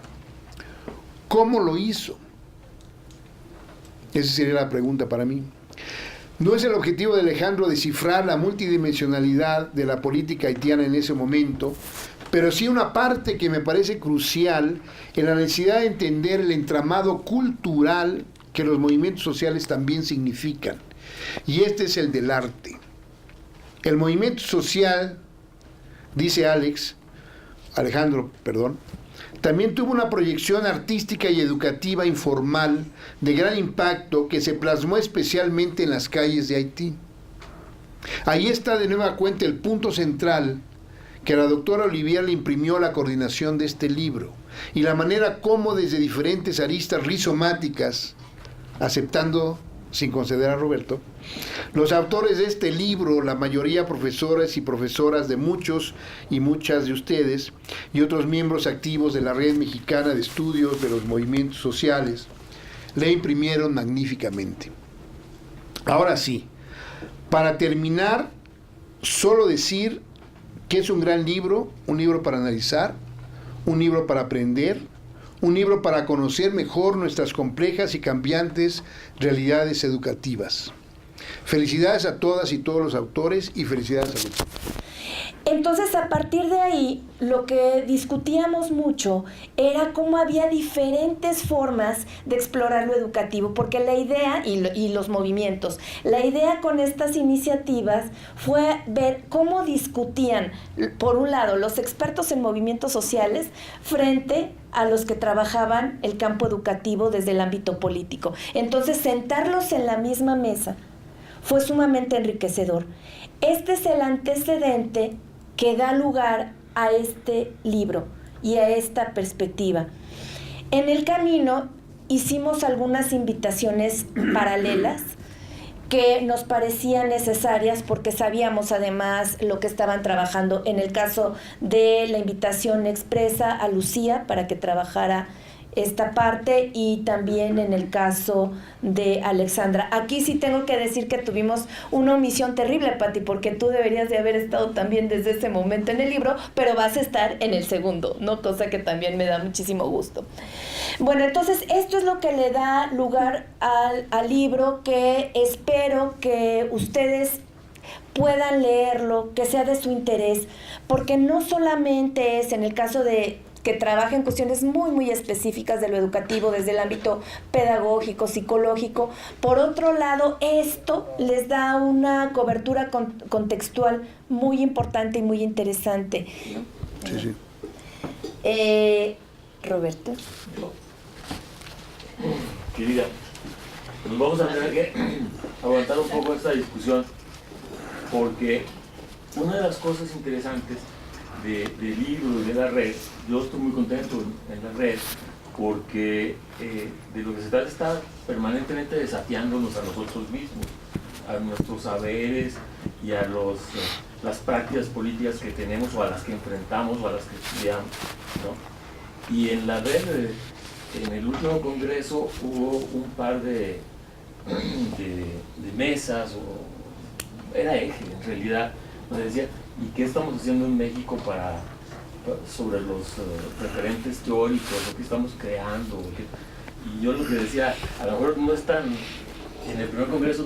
[SPEAKER 3] ¿Cómo lo hizo? Esa sería la pregunta para mí. No es el objetivo de Alejandro descifrar la multidimensionalidad de la política haitiana en ese momento, pero sí una parte que me parece crucial en la necesidad de entender el entramado cultural que los movimientos sociales también significan. Y este es el del arte. El movimiento social, dice Alejandro, también tuvo una proyección artística y educativa informal de gran impacto que se plasmó especialmente en las calles de Haití. Ahí está de nueva cuenta el punto central que a la doctora Olivier le imprimió a la coordinación de este libro y la manera como desde diferentes aristas rizomáticas, aceptando sin conceder a Roberto, los autores de este libro, la mayoría profesores y profesoras de muchos y muchas de ustedes y otros miembros activos de la Red Mexicana de Estudios de los Movimientos Sociales, le imprimieron magníficamente. Ahora sí, para terminar, solo decir que es un gran libro, un libro para analizar, un libro para aprender, un libro para conocer mejor nuestras complejas y cambiantes realidades educativas. Felicidades a todas y todos los autores y felicidades a los...
[SPEAKER 1] Entonces, a partir de ahí, lo que discutíamos mucho era cómo había diferentes formas de explorar lo educativo, porque la idea, y los movimientos, la idea con estas iniciativas fue ver cómo discutían, por un lado, los expertos en movimientos sociales frente a los que trabajaban el campo educativo desde el ámbito político. Entonces, sentarlos en la misma mesa fue sumamente enriquecedor. Este es el antecedente que da lugar a este libro y a esta perspectiva. En el camino hicimos algunas invitaciones paralelas que nos parecían necesarias porque sabíamos además lo que estaban trabajando. En el caso de la invitación expresa a Lucía para que trabajara esta parte, y también en el caso de Alexandra. Aquí sí tengo que decir que tuvimos una omisión terrible, Pati, porque tú deberías de haber estado también desde ese momento en el libro, pero vas a estar en el segundo, ¿no? Cosa que también me da muchísimo gusto. Bueno, entonces esto es lo que le da lugar al libro, que espero que ustedes puedan leerlo, que sea de su interés, porque no solamente es en el caso de que trabaja en cuestiones muy, muy específicas de lo educativo, desde el ámbito pedagógico, psicológico. Por otro lado, esto les da una cobertura contextual muy importante y muy interesante.
[SPEAKER 3] Sí.
[SPEAKER 1] Roberto.
[SPEAKER 4] Querida, nos vamos a tener que aguantar un poco esta discusión, porque una de las cosas interesantes del libro y de la red, yo estoy muy contento en la red porque de lo que se trata está permanentemente desafiándonos a nosotros mismos, a nuestros saberes y a las prácticas políticas que tenemos o a las que enfrentamos o a las que estudiamos, ¿no? Y en la red, en el último congreso hubo un par de mesas, o era eje en realidad, donde decía, ¿y qué estamos haciendo en México sobre los referentes teóricos, lo que estamos creando? Y yo lo que decía, a lo mejor no es tan, en el primer congreso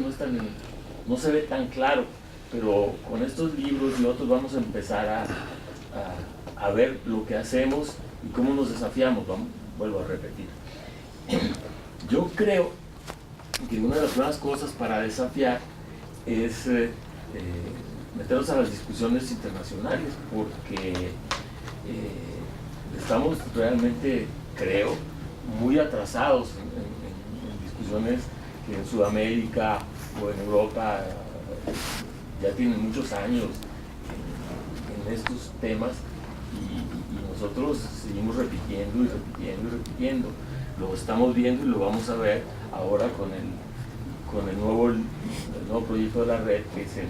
[SPEAKER 4] no se ve tan claro, pero con estos libros y otros vamos a empezar a ver lo que hacemos y cómo nos desafiamos. Vuelvo a repetir. Yo creo que una de las primeras cosas para desafiar es meternos a las discusiones internacionales, porque estamos realmente, creo, muy atrasados en discusiones que en Sudamérica o en Europa ya tienen muchos años en estos temas, y nosotros seguimos repitiendo y repitiendo y repitiendo. Lo estamos viendo y lo vamos a ver ahora con el nuevo proyecto de la red, que es el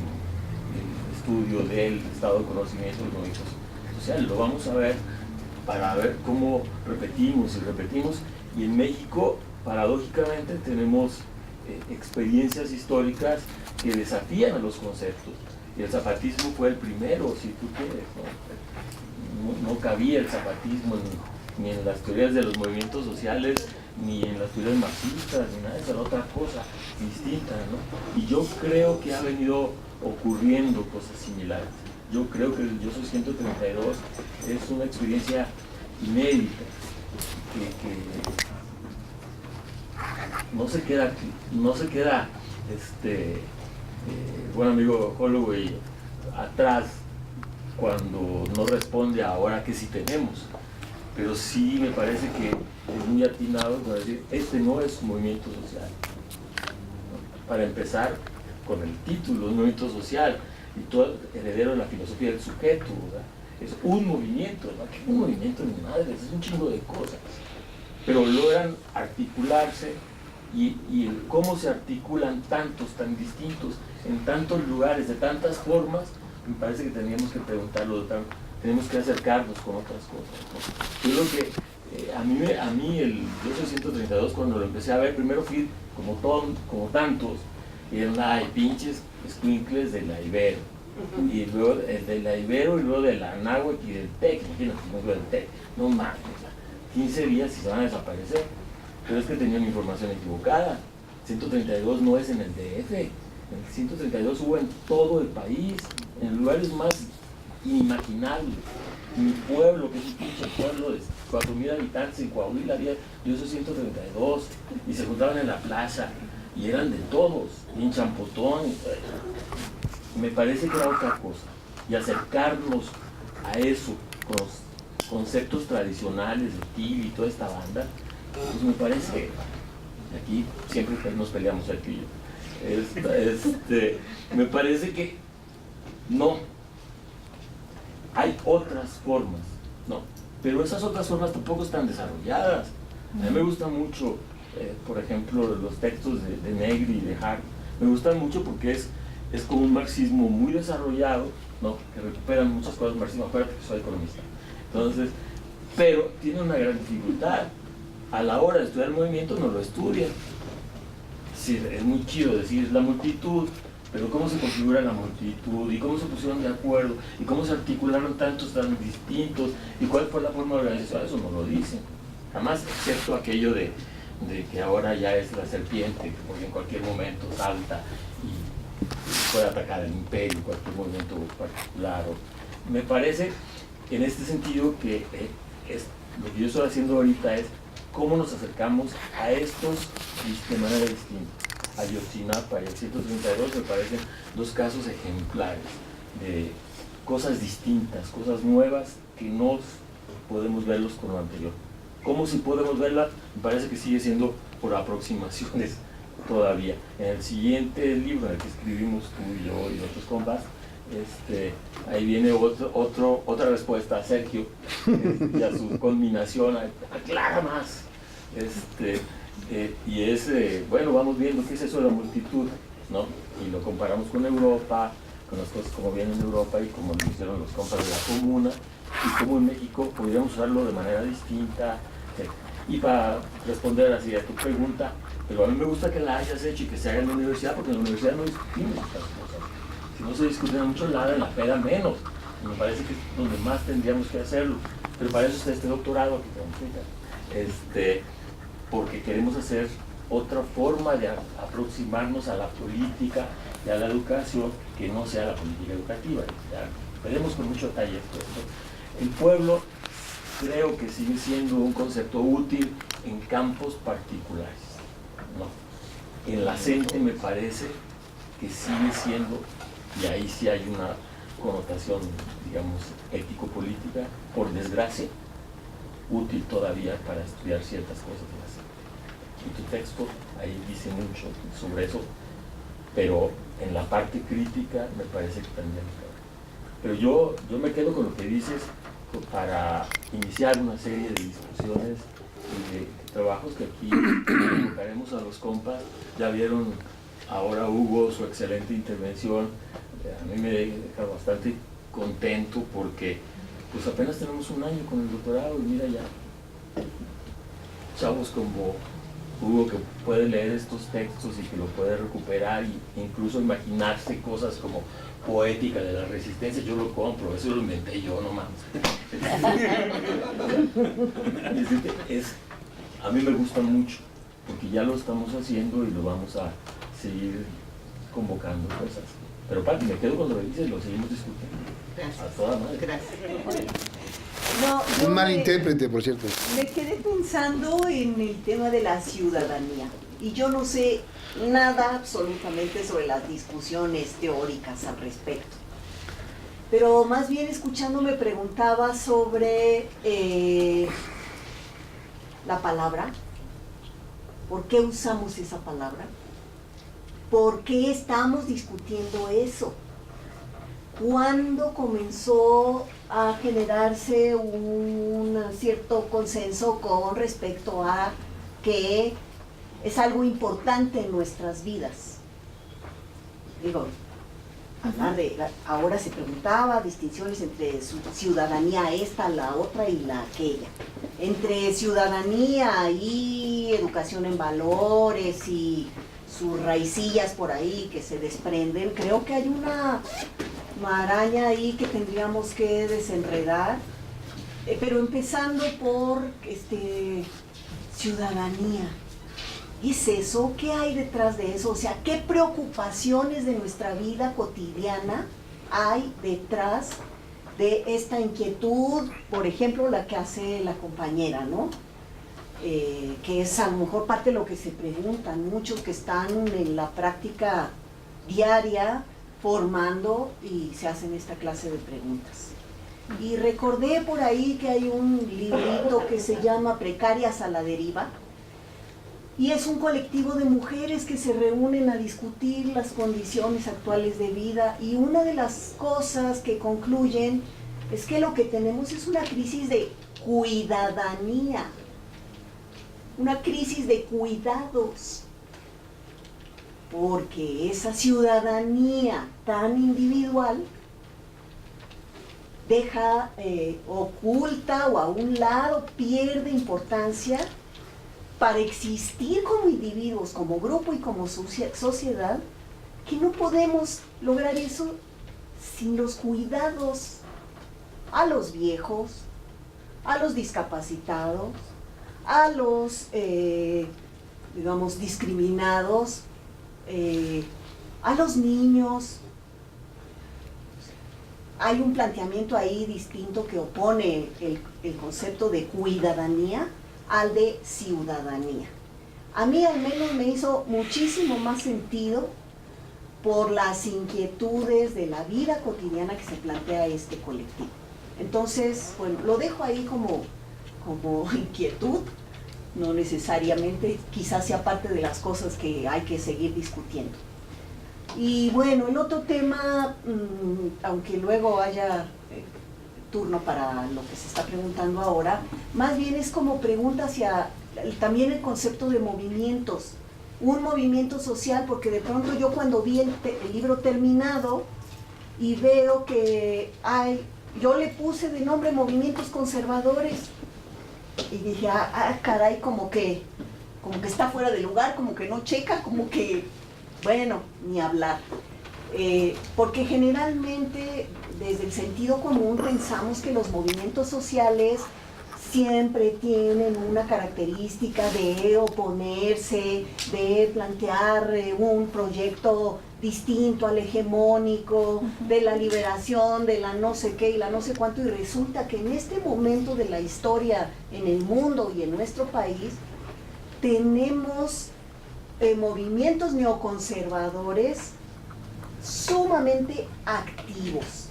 [SPEAKER 4] estudio del estado de conocimiento de los movimientos sociales. Lo vamos a ver para ver cómo repetimos y repetimos, y en México paradójicamente tenemos experiencias históricas que desafían a los conceptos, y el zapatismo fue el primero, si tú quieres, no cabía el zapatismo ni en las teorías de los movimientos sociales, ni en las teorías marxistas, ni nada, esa era otra cosa distinta, ¿no? Y yo creo que ha venido ocurriendo cosas similares. Yo creo que el Yo Soy 132 es una experiencia inédita, que no se queda buen amigo Holloway atrás cuando no responde ahora que sí tenemos. Pero sí me parece que es muy atinado para decir, este no es un movimiento social. Para empezar, con el título, un movimiento social, y todo heredero de la filosofía del sujeto, ¿verdad? Es un movimiento, ¿verdad? ¿Qué es un movimiento, ni madres? Es un chingo de cosas. Pero logran articularse y el cómo se articulan tantos, tan distintos, en tantos lugares, de tantas formas, me parece que teníamos que preguntarlo, tenemos que acercarnos con otras cosas, ¿no? Yo creo que a mí el 1832, cuando lo empecé a ver, primero fui como tantos, y eran, ay, pinches escuincles de la Ibero, y luego el de la Ibero, y luego de la Anáhuac y del TEC, imagínate, no del TEC, no mames, 15 días y se van a desaparecer. Pero es que tenían información equivocada. 132 no es en el DF, en el 132 hubo en todo el país, en lugares más inimaginables. Mi pueblo, que es un pinche pueblo de 4,000 habitantes en Coahuila, había 132, y se juntaban en la plaza, y eran de todos, y en Champotón. Me parece que era otra cosa, y acercarnos a eso, con los conceptos tradicionales de Til y toda esta banda, pues me parece, aquí siempre nos peleamos aquí y yo, me parece que no, hay otras formas, no, pero esas otras formas tampoco están desarrolladas. A mí me gustan mucho, por ejemplo, los textos de Negri y de Hart, me gustan mucho porque es como un marxismo muy desarrollado, ¿no? Que recuperan muchas cosas del marxismo. Acuérdate que soy economista. Entonces, pero tiene una gran dificultad. A la hora de estudiar el movimiento no lo estudian. Sí, es muy chido decir la multitud, pero cómo se configura la multitud, y cómo se pusieron de acuerdo, y cómo se articularon tantos tan distintos, y cuál fue la forma de organización, eso no lo dicen. Jamás, excepto aquello de que ahora ya es la serpiente, porque en cualquier momento salta y puede atacar el imperio, cualquier movimiento particular. Me parece, en este sentido, que lo que yo estoy haciendo ahorita es cómo nos acercamos a estos de manera distinta. Ayotzinapa y el 132 me parecen dos casos ejemplares de cosas distintas, cosas nuevas que no podemos verlos con lo anterior. ¿Cómo si podemos verlas? Me parece que sigue siendo por aproximaciones todavía. En el siguiente libro en el que escribimos tú y yo y otros compas, ahí viene otra respuesta a Sergio y a su culminación, aclara más. Bueno, vamos viendo qué es eso de la multitud, ¿no? Y lo comparamos con Europa, con las cosas como vienen en Europa y como lo hicieron los compas de la comuna, y cómo en México podríamos usarlo de manera distinta. Y para responder así a tu pregunta, pero a mí me gusta que la hayas hecho y que se haga en la universidad, porque en la universidad no discutimos estas cosas. Si no se discuten mucho nada, en la peda menos. Y me parece que es donde más tendríamos que hacerlo. Pero para eso está este doctorado aquí también, porque queremos hacer otra forma de aproximarnos a la política y a la educación que no sea la política educativa. Ya veremos con mucho detalle esto. El pueblo creo que sigue siendo un concepto útil en campos particulares, ¿no? En la gente me parece que sigue siendo, y ahí sí hay una connotación, digamos, ético-política, por desgracia, útil todavía para estudiar ciertas cosas de la gente. Y tu texto ahí dice mucho sobre eso, pero en la parte crítica me parece que también. Pero yo me quedo con lo que dices para iniciar una serie de discusiones y de trabajos que aquí convocaremos a los compas. Ya vieron ahora Hugo su excelente intervención. A mí me deja bastante contento porque pues apenas tenemos un año con el doctorado y mira ya chavos como Hugo que puede leer estos textos y que lo puede recuperar e incluso imaginarse cosas como poética de la resistencia. Yo lo compro, eso lo inventé yo, no mames. A mí me gusta mucho porque ya lo estamos haciendo y lo vamos a seguir convocando cosas. Pero Pati, me quedo con lo que dices, lo seguimos discutiendo. Gracias. A toda madre.
[SPEAKER 5] Gracias.
[SPEAKER 3] Un mal intérprete, por cierto.
[SPEAKER 5] Me quedé pensando en el tema de la ciudadanía. Y yo no sé nada absolutamente sobre las discusiones teóricas al respecto. pero más bien escuchando me preguntaba sobre la palabra. ¿Por qué usamos esa palabra? ¿Por qué estamos discutiendo eso? ¿Cuándo comenzó a generarse un cierto consenso con respecto a que es algo importante en nuestras vidas? Digo, ahora se preguntaba distinciones entre ciudadanía esta, la otra y la aquella. Entre ciudadanía y educación en valores y sus raicillas por ahí que se desprenden, creo que hay una maraña ahí que tendríamos que desenredar, pero empezando por ciudadanía. ¿Qué es eso? ¿Qué hay detrás de eso? O sea, ¿qué preocupaciones de nuestra vida cotidiana hay detrás de esta inquietud? Por ejemplo, la que hace la compañera, ¿no? Que es a lo mejor parte de lo que se preguntan muchos que están en la práctica diaria formando y se hacen esta clase de preguntas. Y recordé por ahí que hay un librito que se llama Precarias a la Deriva, y es un colectivo de mujeres que se reúnen a discutir las condiciones actuales de vida, y una de las cosas que concluyen es que lo que tenemos es una crisis de cuidadanía, una crisis de cuidados, porque esa ciudadanía tan individual deja, oculta o a un lado pierde importancia para existir como individuos, como grupo y como sociedad, que no podemos lograr eso sin los cuidados a los viejos, a los discapacitados, a los, digamos, discriminados, a los niños. Hay un planteamiento ahí distinto que opone el concepto de cuidadanía al de ciudadanía. A mí al menos me hizo muchísimo más sentido por las inquietudes de la vida cotidiana que se plantea este colectivo. Entonces, bueno, lo dejo ahí como inquietud, no necesariamente, quizás sea parte de las cosas que hay que seguir discutiendo. Y bueno, el otro tema, aunque luego haya turno para lo que se está preguntando ahora, más bien es como pregunta hacia también el concepto de movimientos, un movimiento social, porque de pronto yo cuando vi el libro terminado y veo que yo le puse de nombre movimientos conservadores, y dije, caray, como que está fuera de lugar, como que no checa, como que, bueno, ni hablar. Porque generalmente desde el sentido común pensamos que los movimientos sociales siempre tienen una característica de oponerse, de plantear un proyecto distinto al hegemónico, de la liberación, de la no sé qué y la no sé cuánto, y resulta que en este momento de la historia en el mundo y en nuestro país tenemos movimientos neoconservadores sumamente activos,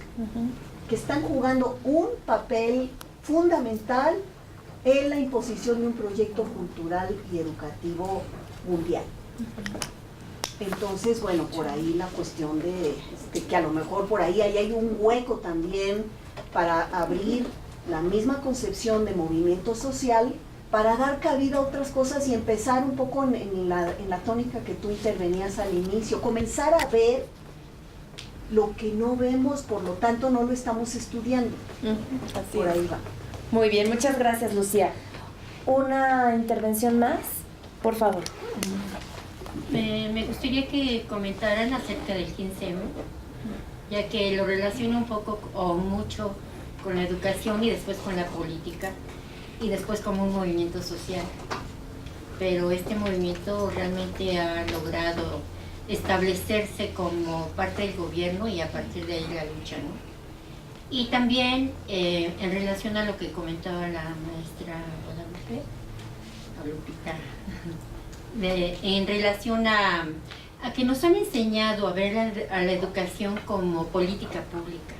[SPEAKER 5] que están jugando un papel fundamental en la imposición de un proyecto cultural y educativo mundial. Entonces, bueno, por ahí la cuestión de que a lo mejor por ahí hay un hueco también para abrir la misma concepción de movimiento social, para dar cabida a otras cosas y empezar un poco en la tónica que tú intervenías al inicio, comenzar a ver lo que no vemos, por lo tanto no lo estamos estudiando.
[SPEAKER 1] Así
[SPEAKER 5] por
[SPEAKER 1] es.
[SPEAKER 5] ahí va.
[SPEAKER 1] Muy bien, muchas gracias, Lucía. ¿Una intervención más? Por favor.
[SPEAKER 6] Me gustaría que comentaran acerca del 15M, ya que lo relaciono un poco o mucho con la educación y después con la política y después como un movimiento social. Pero este movimiento realmente ha logrado establecerse como parte del gobierno y a partir de ahí la lucha, ¿no? Y también en relación a lo que comentaba la maestra Guadalupe, a Lupita, en relación a que nos han enseñado a ver a la educación como política pública.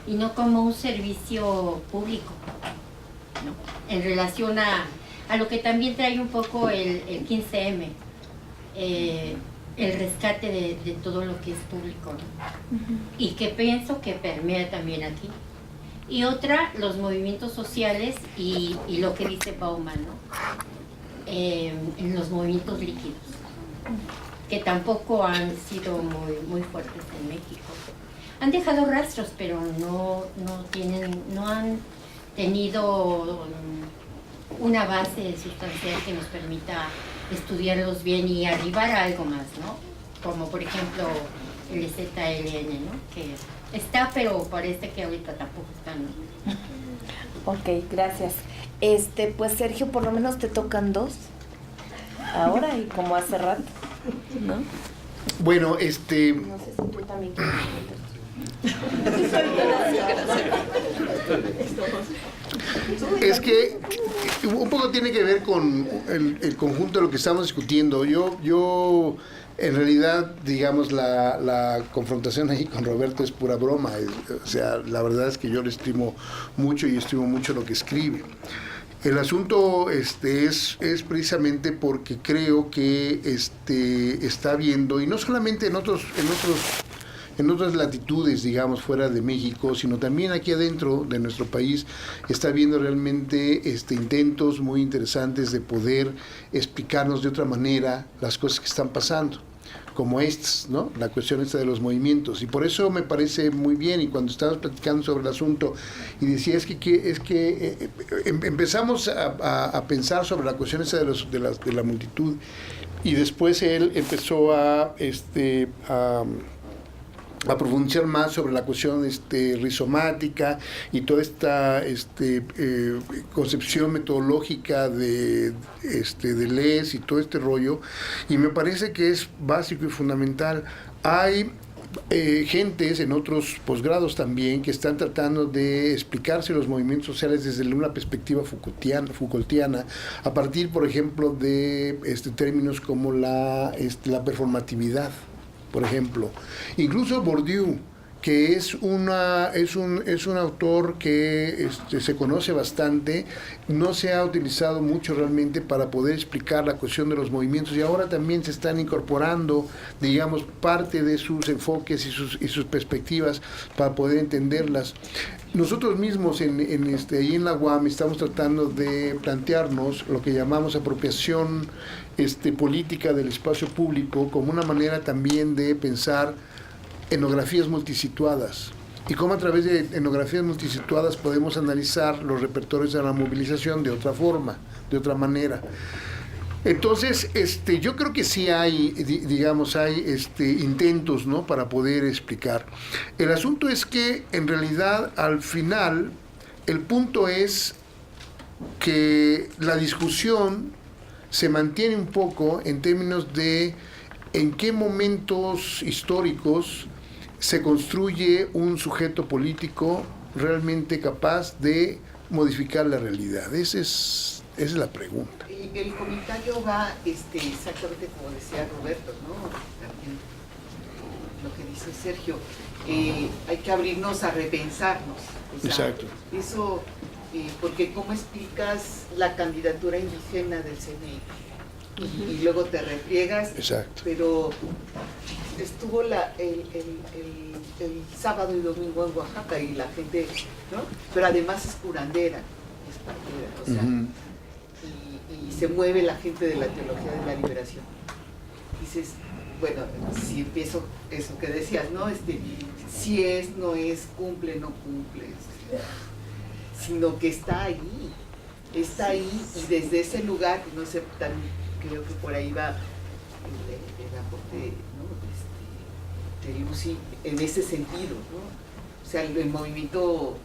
[SPEAKER 6] y no como un servicio público, ¿no? En relación a lo que también trae un poco el 15M, el rescate de todo lo que es público, ¿no? Y que pienso que permea también aquí. Y otra, los movimientos sociales y lo que dice Bauman, ¿no? En los movimientos líquidos, que tampoco han sido muy fuertes en México. Han dejado rastros, pero no han tenido una base sustancial que nos permita estudiarlos bien y arribar a algo más, ¿no? Como por ejemplo el ZLN, ¿no? Que está, pero parece que ahorita tampoco está, ¿no?
[SPEAKER 1] Ok, gracias. Pues Sergio, por lo menos te tocan 2 ahora y como hace rato, ¿no?
[SPEAKER 3] Bueno,
[SPEAKER 1] No sé si tú también quieres
[SPEAKER 3] es que un poco tiene que ver con el conjunto de lo que estamos discutiendo. Yo en realidad, digamos, la confrontación ahí con Roberto es pura broma. O sea, la verdad es que yo le estimo mucho y estimo mucho lo que escribe. El asunto es precisamente porque creo que está viendo, y no solamente en otras latitudes, digamos, fuera de México, sino también aquí adentro de nuestro país, está viendo realmente intentos muy interesantes de poder explicarnos de otra manera las cosas que están pasando, como estas, ¿no? La cuestión esta de los movimientos. Y por eso me parece muy bien, y cuando estábamos platicando sobre el asunto, y decía, empezamos a pensar sobre la cuestión esta de la multitud, y después él empezó a profundizar más sobre la cuestión rizomática y toda esta concepción metodológica de Deleuze y todo este rollo, y me parece que es básico y fundamental. Hay gentes en otros posgrados también que están tratando de explicarse los movimientos sociales desde una perspectiva Foucaultiana, a partir, por ejemplo, de términos como la performatividad, por ejemplo. Incluso Bourdieu, que es un autor que se conoce bastante, no se ha utilizado mucho realmente para poder explicar la cuestión de los movimientos, y ahora también se están incorporando, digamos, parte de sus enfoques y sus perspectivas para poder entenderlas. Nosotros mismos ahí en la UAM estamos tratando de plantearnos lo que llamamos apropiación política del espacio público, como una manera también de pensar etnografías multisituadas, y cómo a través de etnografías multisituadas podemos analizar los repertorios de la movilización de otra forma, de otra manera. Entonces, yo creo que sí hay, digamos, intentos, ¿no?, para poder explicar. El asunto es que, en realidad, al final, el punto es que la discusión se mantiene un poco en términos de en qué momentos históricos se construye un sujeto político realmente capaz de modificar la realidad. Esa es la pregunta.
[SPEAKER 7] El comentario va exactamente como decía Roberto, ¿no? También lo que dice Sergio, hay que abrirnos a repensarnos. O sea,
[SPEAKER 3] exacto.
[SPEAKER 7] Eso, porque ¿cómo explicas la candidatura indígena del CNI? Y luego te repliegas. Exacto. Pero estuvo el sábado y domingo en Oaxaca y la gente, ¿no? Pero además es curandera, es partera, o sea, y se mueve la gente de la teología de la liberación. Dices, bueno, si empiezo eso que decías, ¿no? Si es, no es, cumple, no cumple, sino que está ahí, y desde ese lugar, no sé, creo que por ahí va el aporte, ¿no?, de Lucy en ese sentido, ¿no? O sea, el movimiento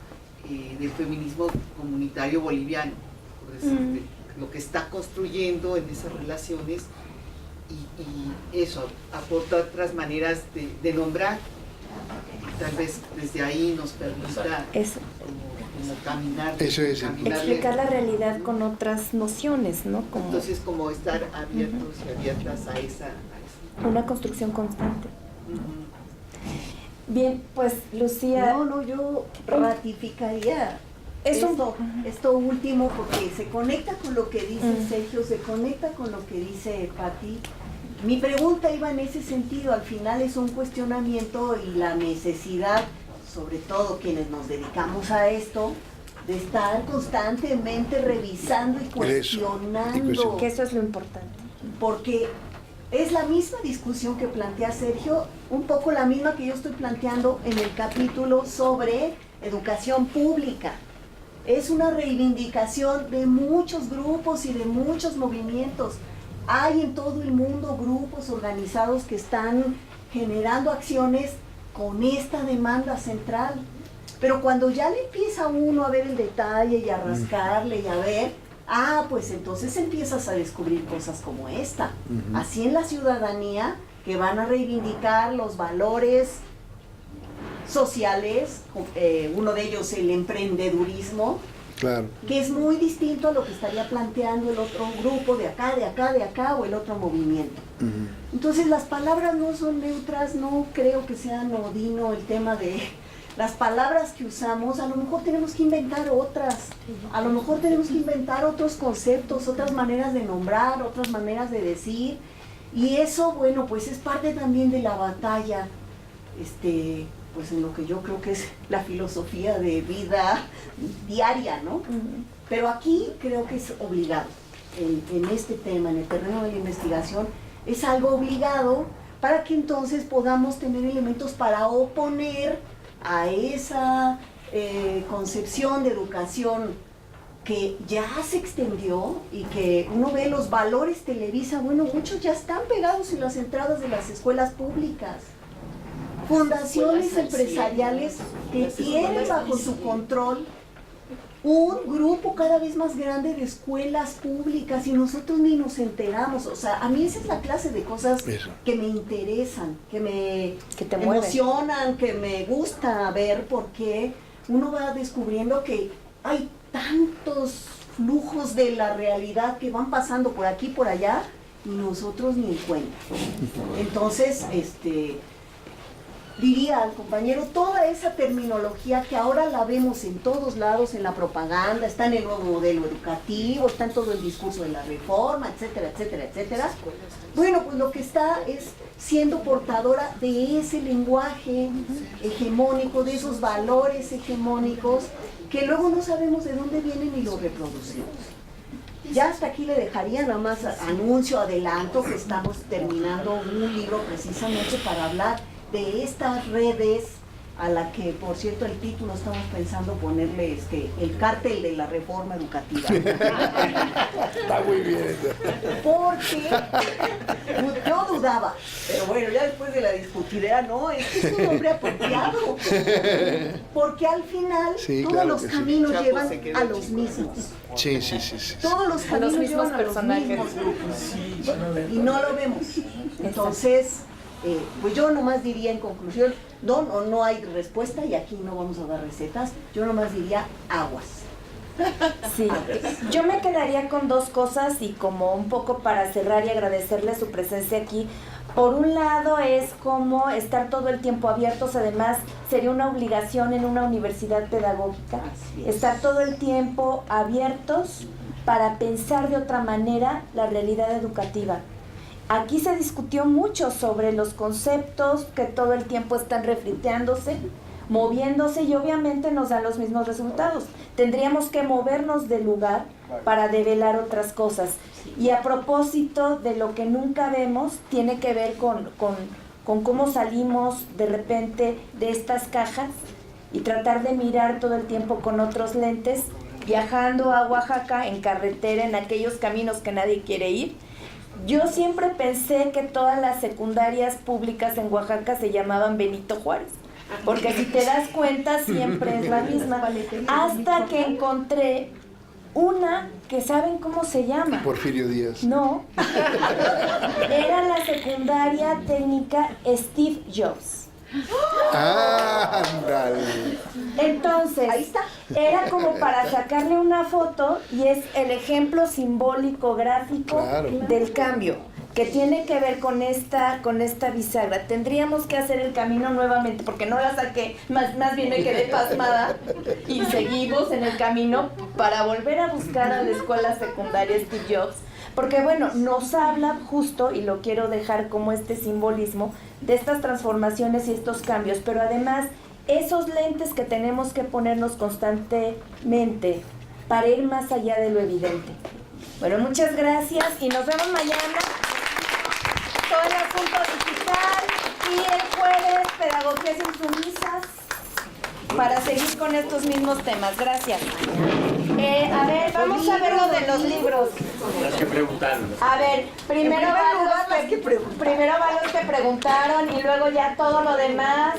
[SPEAKER 7] del feminismo comunitario boliviano, por decir, lo que está construyendo en esas relaciones, y eso aporta otras maneras de nombrar, tal vez desde ahí nos permita como caminar.
[SPEAKER 3] Eso es.
[SPEAKER 1] Explicar la realidad con otras nociones, ¿no?
[SPEAKER 7] Entonces, como estar abiertos y abiertas a esa.
[SPEAKER 1] Una construcción constante. Bien, pues Lucía...
[SPEAKER 5] No, yo ratificaría
[SPEAKER 1] Es
[SPEAKER 5] esto último, porque se conecta con lo que dice Sergio, se conecta con lo que dice Patti. Mi pregunta iba en ese sentido, al final es un cuestionamiento y la necesidad, sobre todo quienes nos dedicamos a esto, de estar constantemente revisando y cuestionando.
[SPEAKER 1] Que eso es lo importante.
[SPEAKER 5] Porque es la misma discusión que plantea Sergio, un poco la misma que yo estoy planteando en el capítulo sobre educación pública. Es una reivindicación de muchos grupos y de muchos movimientos. Hay en todo el mundo grupos organizados que están generando acciones con esta demanda central. Pero cuando ya le empieza uno a ver el detalle y a rascarle y a ver, pues entonces empiezas a descubrir cosas como esta. Así en la ciudadanía, que van a reivindicar los valores sociales, uno de ellos el emprendedurismo,
[SPEAKER 3] claro,
[SPEAKER 5] que es muy distinto a lo que estaría planteando el otro grupo de acá, o el otro movimiento. Entonces las palabras no son neutras, no creo que sea anodino el tema de las palabras que usamos. A lo mejor tenemos que inventar otras, a lo mejor tenemos que inventar otros conceptos, otras maneras de nombrar, otras maneras de decir, y eso, bueno, pues es parte también de la batalla, pues en lo que yo creo que es la filosofía de vida diaria, ¿no? Pero aquí creo que es obligado, en este tema, en el terreno de la investigación, es algo obligado para que entonces podamos tener elementos para oponer a esa concepción de educación que ya se extendió y que uno ve los valores Televisa, bueno, muchos ya están pegados en las entradas de las escuelas públicas. Fundaciones empresariales que tienen bajo su control un grupo cada vez más grande de escuelas públicas y nosotros ni nos enteramos. O sea, a mí esa es la clase de cosas que me interesan, que me emocionan, que me gusta ver, porque uno va descubriendo que hay tantos flujos de la realidad que van pasando por aquí, por allá, y nosotros ni en cuenta. Entonces, diría al compañero, toda esa terminología que ahora la vemos en todos lados, en la propaganda, está en el nuevo modelo educativo, está en todo el discurso de la reforma, etcétera, etcétera, etcétera. Bueno, pues lo que está es siendo portadora de ese lenguaje hegemónico, de esos valores hegemónicos, que luego no sabemos de dónde vienen y lo reproducimos. Ya hasta aquí le dejaría nada más anuncio, adelanto, que estamos terminando un libro precisamente para hablar de estas redes, a la que, por cierto, el título estamos pensando ponerle el cártel de la reforma educativa.
[SPEAKER 3] Está muy bien.
[SPEAKER 5] Porque yo dudaba, pero bueno, ya después de la discutidera, no, es un nombre apropiado. Porque al final todos los caminos llevan a los mismos.
[SPEAKER 3] Sí.
[SPEAKER 5] Todos los caminos llevan a los mismos grupos. Y no lo vemos. Entonces, pues yo nomás diría en conclusión, no hay respuesta y aquí no vamos a dar recetas, yo nomás diría aguas.
[SPEAKER 1] Sí, yo me quedaría con dos cosas y como un poco para cerrar y agradecerle su presencia aquí. Por un lado es como estar todo el tiempo abiertos, además sería una obligación en una universidad pedagógica, estar todo el tiempo abiertos para pensar de otra manera la realidad educativa. Aquí se discutió mucho sobre los conceptos que todo el tiempo están refriteándose, moviéndose y obviamente nos dan los mismos resultados. Tendríamos que movernos del lugar para develar otras cosas. Y a propósito de lo que nunca vemos, tiene que ver con cómo salimos de repente de estas cajas y tratar de mirar todo el tiempo con otros lentes, viajando a Oaxaca en carretera, en aquellos caminos que nadie quiere ir. Yo siempre pensé que todas las secundarias públicas en Oaxaca se llamaban Benito Juárez, porque si te das cuenta siempre es la misma, hasta que encontré una que ¿saben cómo se llama?
[SPEAKER 3] Porfirio Díaz.
[SPEAKER 1] No, era la secundaria técnica Steve Jobs.
[SPEAKER 3] Ándale.
[SPEAKER 1] Entonces,
[SPEAKER 5] Ahí está.
[SPEAKER 1] Era como para sacarle una foto y es el ejemplo simbólico, gráfico
[SPEAKER 3] Claro.
[SPEAKER 1] del cambio. que tiene que ver con esta bisagra. Tendríamos que hacer el camino nuevamente, porque no la saqué, más bien me quedé pasmada, y seguimos en el camino para volver a buscar a la escuela secundaria Steve Jobs, porque bueno, nos habla justo, y lo quiero dejar como este simbolismo, de estas transformaciones y estos cambios, pero además esos lentes que tenemos que ponernos constantemente para ir más allá de lo evidente. Bueno, muchas gracias y nos vemos mañana. Todo el asunto digital y el jueves pedagogías insumisas para seguir con estos mismos temas. Gracias. A ver, vamos a ver lo de los libros.
[SPEAKER 4] Las que preguntaron.
[SPEAKER 1] A ver, primero van los que preguntaron y luego ya todo lo demás.